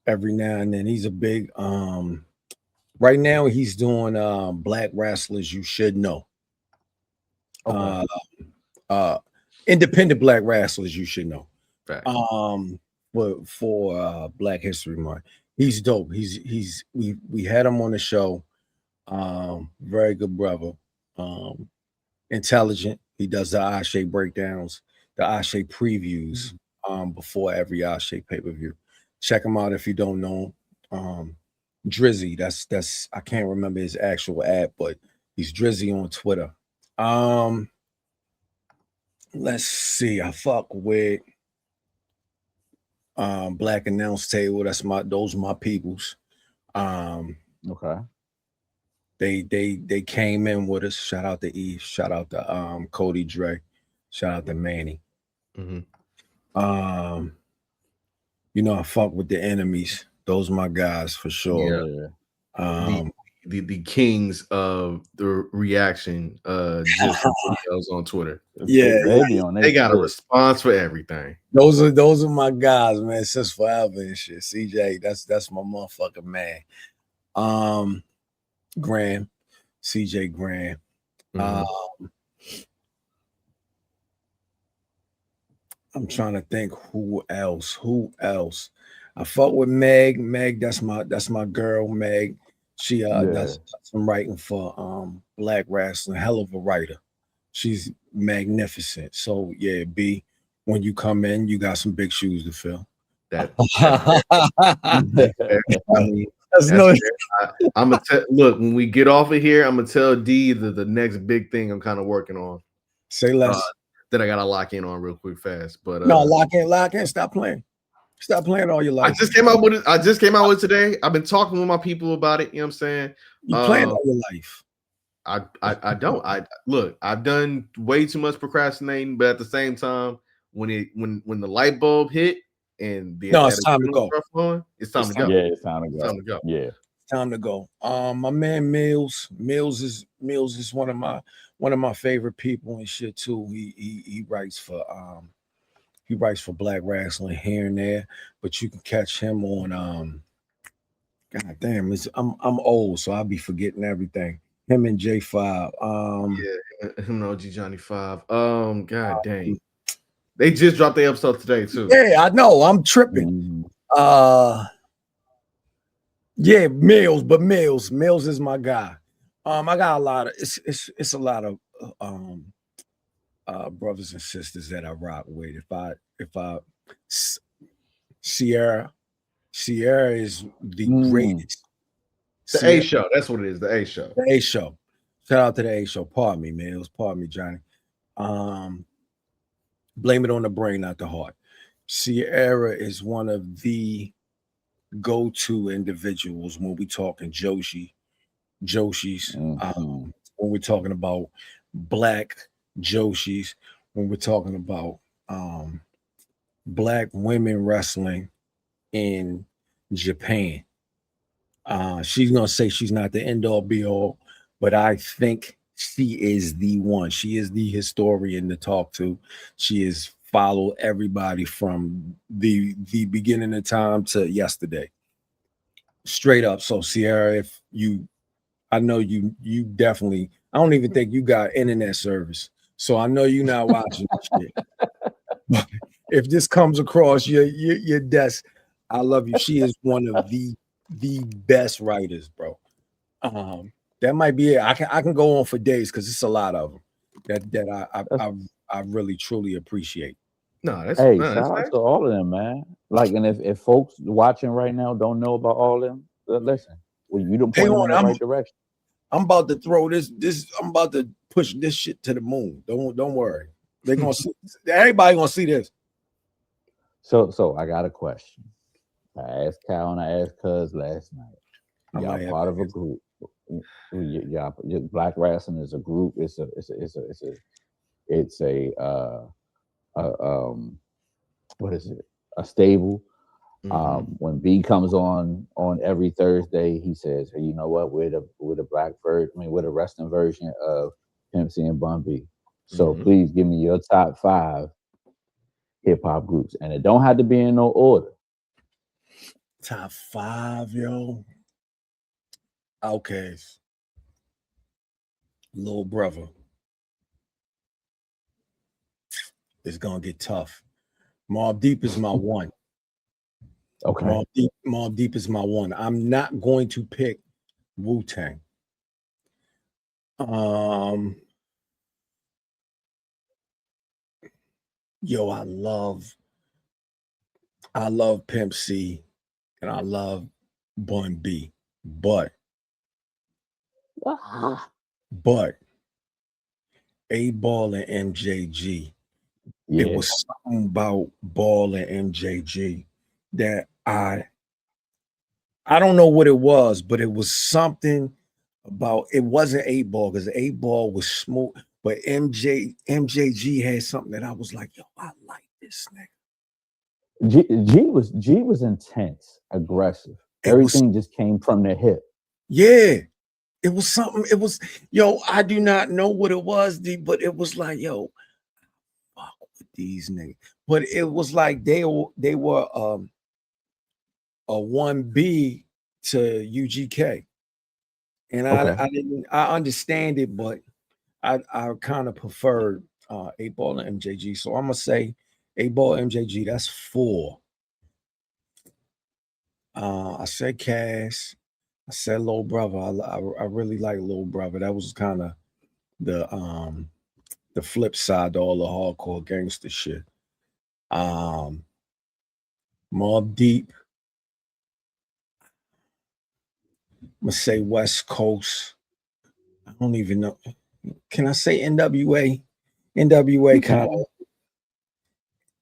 Speaker 3: every now and then. He's a big right now he's doing Black Rasslers You Should Know.
Speaker 1: Okay.
Speaker 3: Independent Black Rasslers You Should Know.
Speaker 1: Fact.
Speaker 3: For Black History Month. He's dope. We had him on the show. Very good brother. Intelligent. He does the Ashe breakdowns, the Ashe previews before every Ashe pay-per-view. Check him out if you don't know him. Drizzy, that's I can't remember his actual app, but he's Drizzy on Twitter. Let's see. I fuck with Black Announce Table. Those are my peoples.
Speaker 2: Okay.
Speaker 3: They came in with us. Shout out to Eve. Shout out to Cody Dre. Shout out to Manny. I fuck with the enemies. Those are my guys for sure.
Speaker 2: Yeah.
Speaker 1: The kings of the reaction just videos on Twitter.
Speaker 3: Yeah,
Speaker 1: they got a response for everything.
Speaker 3: Those are my guys, man. Since forever and shit. CJ, that's my motherfucking man. Graham, CJ Graham. I'm trying to think who else. I fuck with Meg. Meg, that's my girl, Meg. She does some writing for Black Rasslin, hell of a writer. She's magnificent. So yeah, B, when you come in, you got some big shoes to fill.
Speaker 1: I'm gonna look when we get off of here. I'm gonna tell D the next big thing I'm kind of working on.
Speaker 3: Say less.
Speaker 1: That I gotta lock in on real quick, fast. But
Speaker 3: no, lock in. Stop playing all your life.
Speaker 1: I just came out with it today. I've been talking with my people about it. You know what I'm saying?
Speaker 3: You playing all your life.
Speaker 1: I don't. I've done way too much procrastinating, but at the same time, when the light bulb hit and
Speaker 3: it's time to go.
Speaker 1: It's time to go.
Speaker 2: Yeah, it's time to go. Yeah.
Speaker 3: Time to go. My man Mills is one of my favorite people and shit too. He writes for Black Rasslin here and there, but you can catch him on God damn, I'm old, so I'll be forgetting everything. Him and J5.
Speaker 1: Him and OG Johnny 5. God dang. They just dropped the episode today too.
Speaker 3: Yeah, I know. I'm tripping. Yeah, Mills is my guy. I got a lot of it's a lot of brothers and sisters that I rock with. If I Sierra is the greatest.
Speaker 1: The A show. That's what it is. The A show.
Speaker 3: The A show. Shout out to the A show. Pardon me, Mills. Pardon me, Johnny. Blame it on the brain, not the heart. Sierra is one of the go-to individuals when we talking Joshis. When we're talking about Black Joshis, when we're talking about Black women wrestling in Japan. She's gonna say she's not the end all be all, but I think she is the one. She is the historian to talk to. She has followed everybody from the beginning of time to yesterday. Straight up. So Sierra, I know you definitely, I don't even think you got internet service. So I know you're not watching this shit. But if this comes across your desk, I love you. She is one of the best writers, bro. That might be it. I can go on for days because it's a lot of them that I really truly appreciate.
Speaker 2: Shout out to all of them, man. Like, and if folks watching right now don't know about all of them, listen. Well, you don't point them in the right direction.
Speaker 3: I'm about to throw this. I'm about to push this shit to the moon. Don't worry. They're gonna see. Everybody gonna see this.
Speaker 2: So I got a question. I asked Cal and I asked Cuz last night. Y'all part of a group. Y'all, Black Rasslin is a group. It's a it's a what is it? A stable. When B comes on every Thursday, he says, "Hey, you know what? We're the black version. I mean, we're the wrestling version of Pimp C and Bun B. So please give me your top 5 hip hop groups, and it don't have to be in no order."
Speaker 3: Top 5, yo. Outkast. Little Brother. It's gonna get tough. Mobb Deep is my one.
Speaker 2: Okay.
Speaker 3: Mobb Deep is my one. I'm not going to pick Wu-Tang. Yo, I love Pimp C and I love Bun B, but A-Ball and MJG.
Speaker 2: Yeah.
Speaker 3: It was something about Ball and MJG that I don't know what it was, but it was something about, it wasn't 8-Ball because 8-Ball was smooth, but MJG had something that I was like, yo, I like this nigga.
Speaker 2: G was intense, aggressive. Everything just came from the hip.
Speaker 3: Yeah. It was something, it was, yo, I do not know what it was, but it was like, yo, fuck with these niggas. But it was like they were a 1B to UGK. And I understand it, but I kind of preferred 8-Ball and MJG. So I'm gonna say 8-Ball MJG, that's 4. I said Cass, I said Lil Brother. I really like Lil Brother. That was kind of the flip side to all the hardcore gangster shit. Mobb Deep. I'm gonna say West Coast. I don't even know. Can I say NWA? NWA kind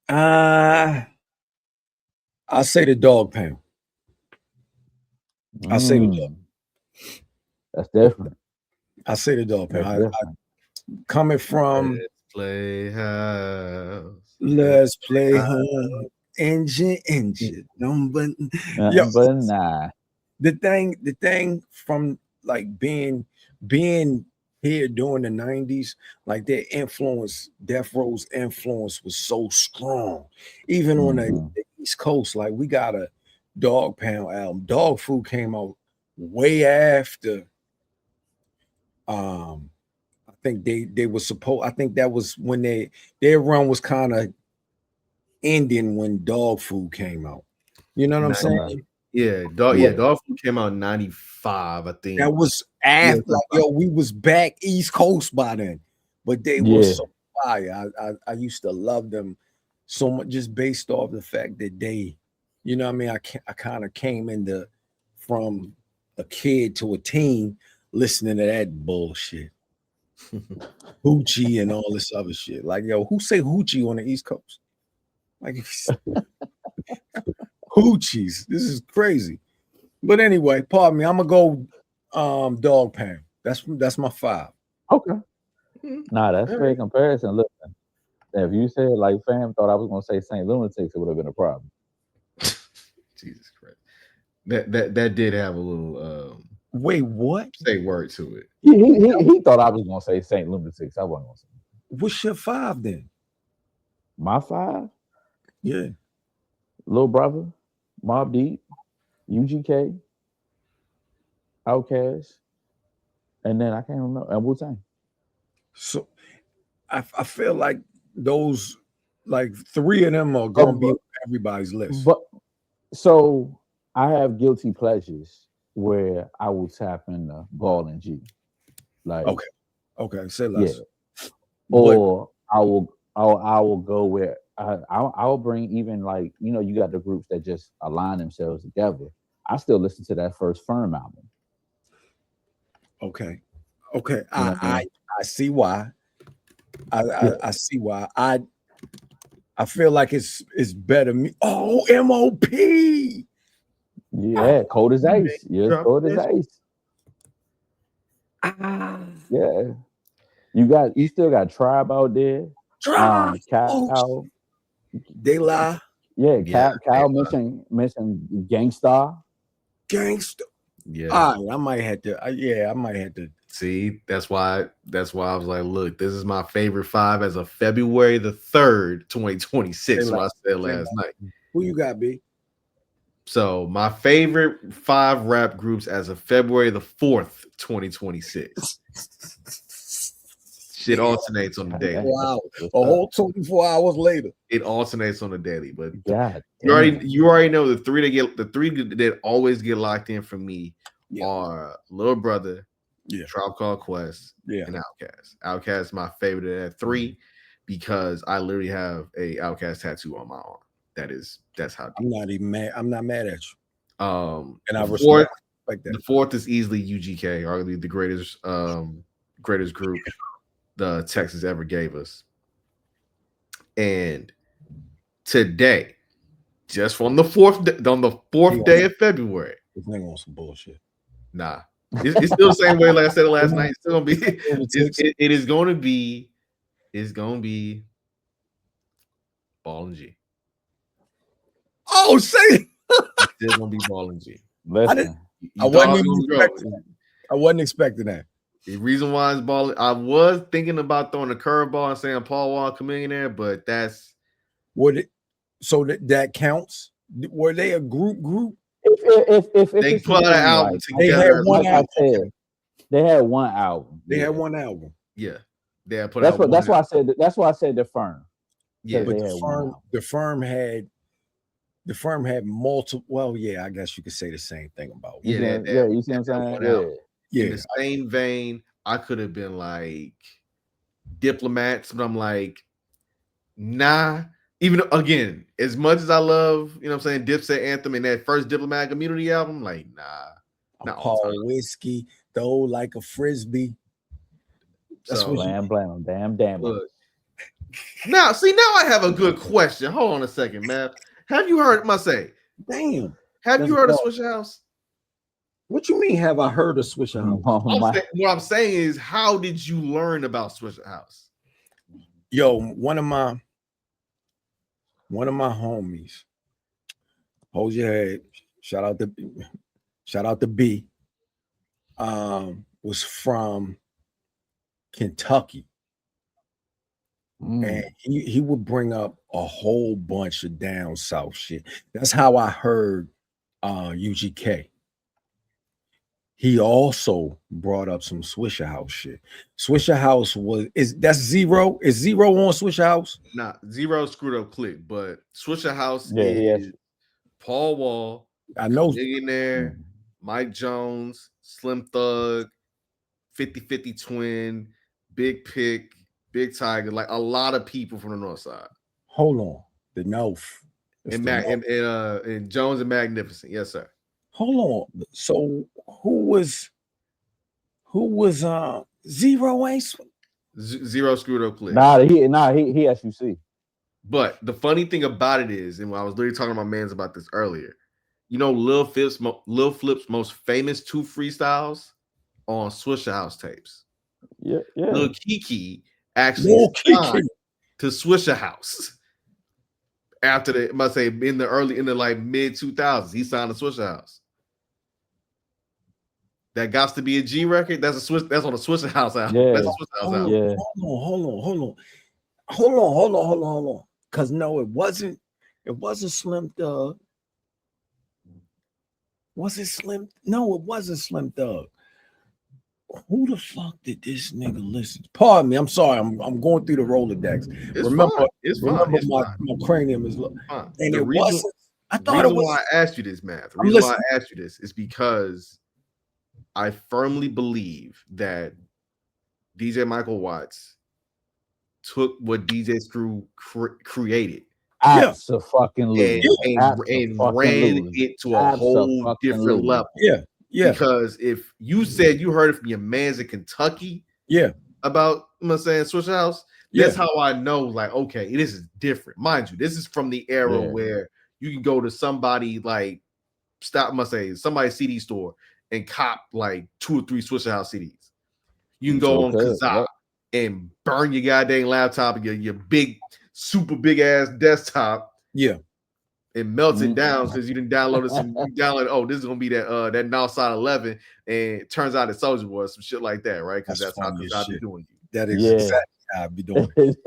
Speaker 3: of. I'll say the Dog Pound. I'll say the dog.
Speaker 2: That's different.
Speaker 3: I say the Dog Pound. Coming from Let's play house. Engine. Number
Speaker 2: nah.
Speaker 3: The thing from like being here during the 90s, like their influence, Death Row's influence was so strong. Even on the East Coast, like we got a Dog Pound album. Dog Food came out way after. I think they were supposed. I think that was when their run was kind of ending when Dog Food came out. You know what I'm saying?
Speaker 1: Yeah, Dog Food came out in 95, I think.
Speaker 3: That was after, like, yo, we was back East Coast by then, but they were so fire. I used to love them so much just based off the fact that they, you know what I mean? I kind of came into from a kid to a teen listening to that bullshit. Hoochie and all this other shit. Like, yo, who say Hoochie on the East Coast? Like, Hoochies. This is crazy. But anyway, pardon me. I'm gonna go Dog Pound. That's my 5.
Speaker 2: Okay. Nah, that's fair comparison. Listen, if you said like fam thought I was gonna say St. Lunatics, it would have been a problem.
Speaker 1: Jesus Christ. That did have a little
Speaker 3: wait, what?
Speaker 1: Say word to it.
Speaker 2: He thought I was gonna say St. Lunatics. I wasn't gonna say.
Speaker 3: What's your 5 then?
Speaker 2: My 5?
Speaker 3: Yeah.
Speaker 2: Lil Brother, Mobb Deep, UGK, Outkast, and then I can't remember, and Wu-Tang.
Speaker 3: So I feel like those, like 3 of them are gonna be on everybody's list.
Speaker 2: But so I have guilty pleasures where I will tap into Ball and G. Like
Speaker 3: okay, say less.
Speaker 2: Yeah. Or I will go where I'll bring even like, you know, you got the groups that just align themselves together. I still listen to that first Firm album.
Speaker 3: Okay. I see why. I see why. I feel like it's better. Oh, MOP.
Speaker 2: Yeah, cold as ice. Yeah, cold as ice. Yeah. You still got Tribe out there.
Speaker 3: Tribe.
Speaker 2: Cal.
Speaker 3: They lie.
Speaker 2: Yeah,
Speaker 1: Yeah,
Speaker 2: Cal mentioned Gangstar.
Speaker 3: Gangster.
Speaker 1: Yeah.
Speaker 3: All right, I might have to.
Speaker 1: See, that's why I was like, look, this is my favorite 5 as of February the 3rd, 2026. What I said last night.
Speaker 3: Who you got, B?
Speaker 1: So my favorite 5 rap groups as of February the 4th, 2026. Shit alternates on the daily.
Speaker 3: Wow, a whole 24 hours later.
Speaker 1: It alternates on the daily, but
Speaker 2: God,
Speaker 1: you already know the three that always get locked in for me are Little Brother, Tribe Called Quest, and Outkast. Outkast is my favorite of that 3 because I literally have a Outkast tattoo on my arm. That's how deep.
Speaker 3: I'm not even mad. I'm not mad at you. And I
Speaker 1: respect
Speaker 3: that.
Speaker 1: The 4th is easily UGK, arguably the greatest group the Texas ever gave us. And today, just on the 4th day of February,
Speaker 3: this nigga on some bullshit.
Speaker 1: Nah, it's still the same way like I said last night. It's still gonna be. It's gonna be Ball and G.
Speaker 3: Oh, say it.
Speaker 1: It's still gonna be Ball and G.
Speaker 3: I wasn't expecting that.
Speaker 1: The reason why it's Ball, I was thinking about throwing a curveball and saying Paul Wall coming in there, but that's
Speaker 3: that counts. Were they a group?
Speaker 2: If
Speaker 1: they put out an album
Speaker 3: they
Speaker 1: together,
Speaker 3: had one album.
Speaker 2: They had one album.
Speaker 3: They had one album.
Speaker 1: Yeah, they had put
Speaker 2: that's
Speaker 1: out.
Speaker 2: What, that's why I said. That's why I said the firm.
Speaker 1: Yeah,
Speaker 3: but the firm had multiple. Well, yeah, I guess you could say the same thing about.
Speaker 2: You see what I'm saying?
Speaker 1: In the same vein, I could have been like Diplomats, but I'm like, nah. Even again, as much as I love, you know what I'm saying, Dipset Anthem and that first Diplomatic Immunity album, like, nah.
Speaker 3: Paul Whiskey, though, like a frisbee.
Speaker 2: That's what damn.
Speaker 1: Look, now I have a good question. Hold on a second, man. Have you heard
Speaker 3: Damn.
Speaker 1: Have you heard of Swisher House?
Speaker 3: What you mean? Have I heard of Swisher House?
Speaker 1: What I'm saying is, how did you learn about Swisher House?
Speaker 3: Yo, one of my homies. Hold your head. Shout out to B. Was from Kentucky. And he would bring up a whole bunch of down south shit. That's how I heard UGK. He also brought up some Swisher House shit. Swisher House that's Zero? Is Zero on Swisher House?
Speaker 1: Nah, Zero screwed up Click, but Swisher House is Paul Wall,
Speaker 3: I know,
Speaker 1: Millionaire, Mike Jones, Slim Thug, 50-50 Twin, Big Pick, Big Tiger, like a lot of people from the North Side.
Speaker 3: Hold on, the North.
Speaker 1: And Jones and Magnificent, yes, sir.
Speaker 3: Hold on. So who was Zero Ace?
Speaker 1: Zero screwed up Click.
Speaker 2: He SUC.
Speaker 1: But the funny thing about it is, and I was literally talking to my mans about this earlier, you know, Lil Flip's most famous 2 freestyles on Swisher House tapes.
Speaker 2: Yeah.
Speaker 1: Lil Kiki actually signed to Swisher House after in the like mid 2000s. He signed to Swisher House. That got to be a G record. That's on a Swisher House album.
Speaker 2: Yeah.
Speaker 1: That's a Swisher House album.
Speaker 2: Yeah.
Speaker 3: Hold on. Because no, it wasn't Slim Thug. Was it Slim? No, it wasn't Slim Thug. Who the fuck did this nigga listen? Pardon me. I'm sorry. I'm going through the Rolodex. Remember my cranium is low. And it wasn't. I thought it was.
Speaker 1: Why I asked you this, Matt. The reason why I asked you this is because I firmly believe that DJ Michael Watts took what DJ Screw created.
Speaker 2: Absolutely.
Speaker 1: And ran it to a whole different level.
Speaker 3: Yeah.
Speaker 1: Because if you said you heard it from your mans in Kentucky, about Swisher House, that's how I know, like, okay, this is different. Mind you, this is from the era where you can go to somebody like somebody's CD store and cop like 2 or 3 Swisher House CDs. You can go on Kazaa and burn your goddamn laptop and your big, super big ass desktop.
Speaker 3: Yeah.
Speaker 1: It melts it down because you didn't download it. You download, oh, this is gonna be that Northside 11, and it turns out it's Soldier Boy, some shit like that, right? Because that's how I be doing you.
Speaker 3: That is exactly how I be doing it.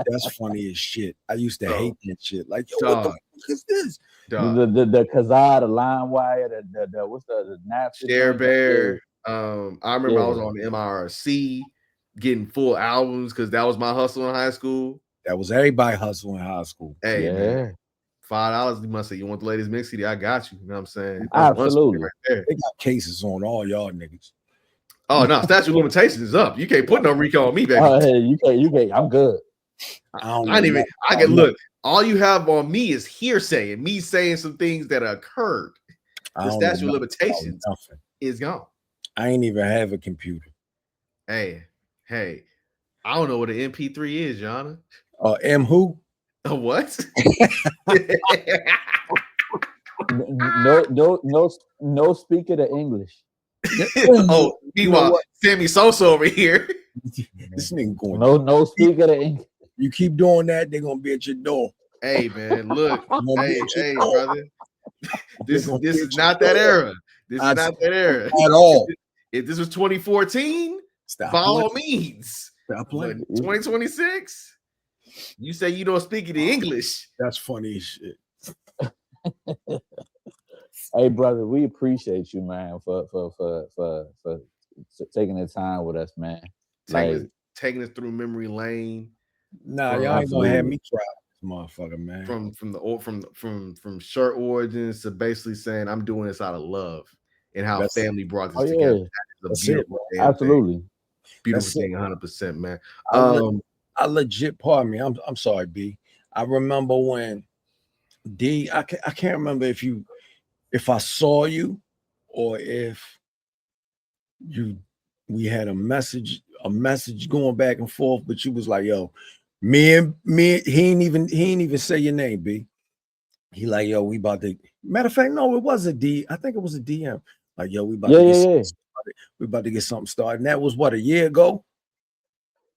Speaker 3: That's funny as shit. I used to hate that shit. Like, yo, what the fuck is this?
Speaker 2: The Kazaa, the Line Wire, the what's the Napster?
Speaker 1: Share Bear. I remember I was on the MIRC getting full albums because that was my hustle in high school.
Speaker 3: That was everybody hustle in high school.
Speaker 1: Hey, man. $5. You must say, you want the latest mix CD? I got you. You know what I'm saying?
Speaker 2: Absolutely.
Speaker 1: Right there.
Speaker 3: They got cases on all y'all niggas.
Speaker 1: Oh no, statute of limitations is up. You can't put no recall on me, baby.
Speaker 2: Hey, you can't. I'm good.
Speaker 1: I can look. All you have on me is hearsay and me saying some things that occurred. The statute of limitations is gone.
Speaker 3: I ain't even have a computer.
Speaker 1: Hey, I don't know what an MP3 is, Jonna.
Speaker 3: M who?
Speaker 1: What?
Speaker 2: No speaker to English.
Speaker 1: Oh, meanwhile, Sammy Sosa over here.
Speaker 3: This nigga going.
Speaker 2: No speaker to English.
Speaker 3: You keep doing that, they're gonna be at your door.
Speaker 1: Hey man, look, hey, brother. This is not that era. This is not that era
Speaker 3: at all.
Speaker 1: If this was 2014, by all means.
Speaker 3: Stop playing.
Speaker 1: 2026. You say you don't speak the English.
Speaker 3: That's funny as shit.
Speaker 2: Hey, brother, we appreciate you, man, for taking the time with us, man.
Speaker 1: Taking us through memory lane.
Speaker 3: Nah, y'all ain't gonna have me cry, motherfucker, man.
Speaker 1: From shirt origins to basically saying I'm doing this out of love and how family brought this together.
Speaker 2: Absolutely.
Speaker 1: Beautiful thing, 100%, man.
Speaker 3: I legit, pardon me. I'm sorry, B. I remember when D. I can't remember if I saw you or if we had a message going back and forth, but you was like, yo, me and he ain't even say your name, B. He like, yo, we about to. Matter of fact, no, it was a D. I think it was a DM. Like, yo, we about to get something started. We about to get something started. And that was what, a year ago?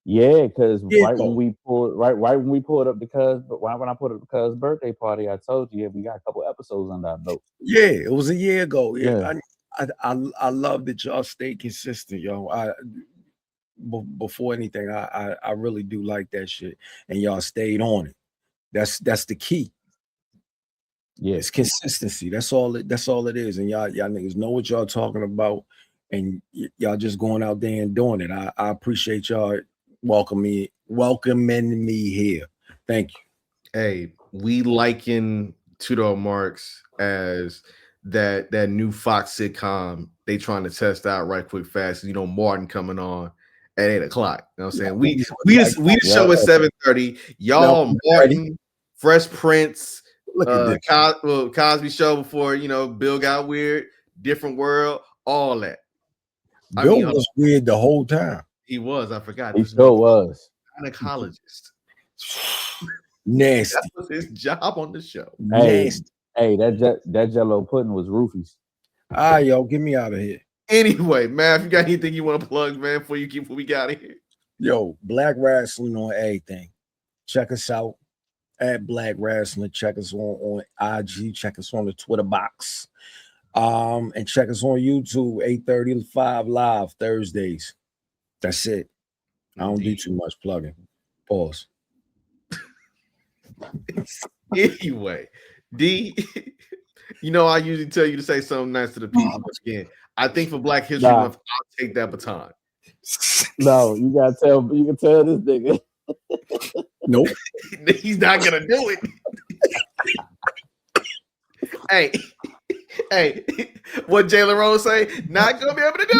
Speaker 2: Yeah, because when we pulled up when I put up the Cuz birthday party, I told you we got a couple episodes under our belt.
Speaker 3: Yeah, it was a year ago. Yeah. I love that y'all stay consistent, yo. Before anything, I really do like that shit, and y'all stayed on it. That's the key. Yeah, it's consistency. That's all it is. And y'all niggas know what y'all talking about, and y'all just going out there and doing it. I appreciate y'all welcoming me here. Thank you.
Speaker 1: Hey, we liken 2DopeMarks as that new Fox sitcom they trying to test out right quick fast. You know, Martin coming on at 8:00. You know what I'm saying? We show at 7:30. Y'all, Martin, Fresh Prince, Cosby Show before Bill got weird, Different World, all that.
Speaker 3: Bill was weird the whole time.
Speaker 1: He was. I forgot.
Speaker 2: He still was.
Speaker 1: Gynecologist.
Speaker 3: Nasty.
Speaker 1: That was his job on the show.
Speaker 3: Nasty.
Speaker 2: Hey, that Jello pudding was roofies.
Speaker 3: Yo, get me out of here.
Speaker 1: Anyway, man, if you got anything you want to plug, man, before we got here.
Speaker 3: Yo, Black Rasslin on everything. Check us out at Black Rasslin. Check us on IG. Check us on the Twitter box. And check us on YouTube, 8:30 to 5 live Thursdays. That's it. I don't do too much plugging. Pause.
Speaker 1: Anyway, D, I usually tell you to say something nice to the people. Again, I think for Black History Month, I'll take that baton.
Speaker 2: No, you can tell this nigga.
Speaker 3: Nope.
Speaker 1: He's not gonna do it. Hey, what Jalen Rose say? Not gonna be able to do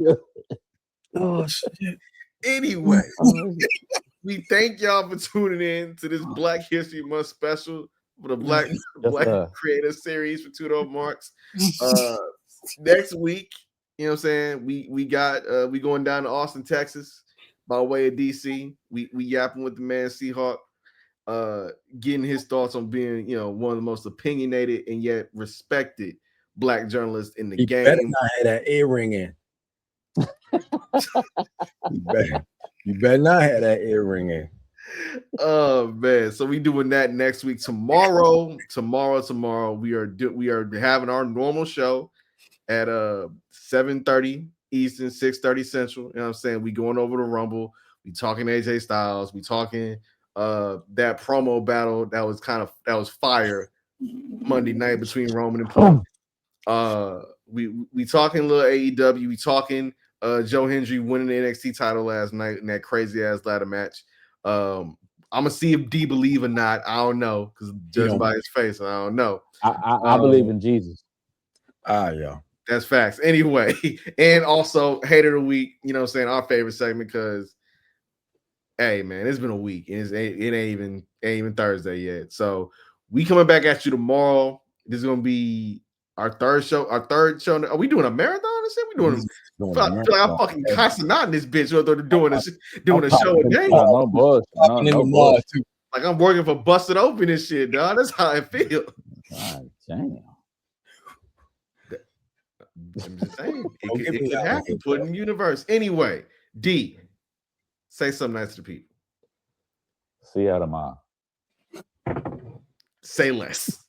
Speaker 1: it.
Speaker 3: Oh shit.
Speaker 1: Anyway, we thank y'all for tuning in to this Black History Month special for the Black Creator Series for 2DopeMarks. Next week, you know what I'm saying? We going down to Austin, Texas, by way of DC. We yapping with the man Seahawk, getting his thoughts on being, one of the most opinionated and yet respected Black journalists in the game.
Speaker 3: Better not have that earring in. You better not have that earring in.
Speaker 1: Oh man, so we doing that next week. Tomorrow, we are having our normal show at 7:30 Eastern, 6:30 Central. You know what I'm saying? We going over the Rumble. We talking AJ Styles. We talking that promo battle that was fire Monday night between Roman and Punk. We talking a little AEW. We talking Joe Hendry winning the NXT title last night in that crazy ass ladder match. I'm gonna see if D believe or not. I don't know, because judging by his face, I don't know.
Speaker 2: I believe in Jesus.
Speaker 3: Yeah.
Speaker 1: That's facts. Anyway, and also Hater of the Week, you know what I'm saying, our favorite segment, because hey man, it's been a week and it ain't even Thursday yet. So we coming back at you tomorrow. This is gonna be our third show. Are we doing a marathon or something? We doing I feel like I'm fucking constant in this bitch. They're doing a show a day.
Speaker 2: No bullshit. No bullshit.
Speaker 1: Like I'm working for Busted Open and shit, dog. That's how I feel.
Speaker 2: God damn.
Speaker 1: I'm just saying it could happen. Put in the universe. Anyway, D, say something nice to the people.
Speaker 2: See you tomorrow.
Speaker 1: Say less.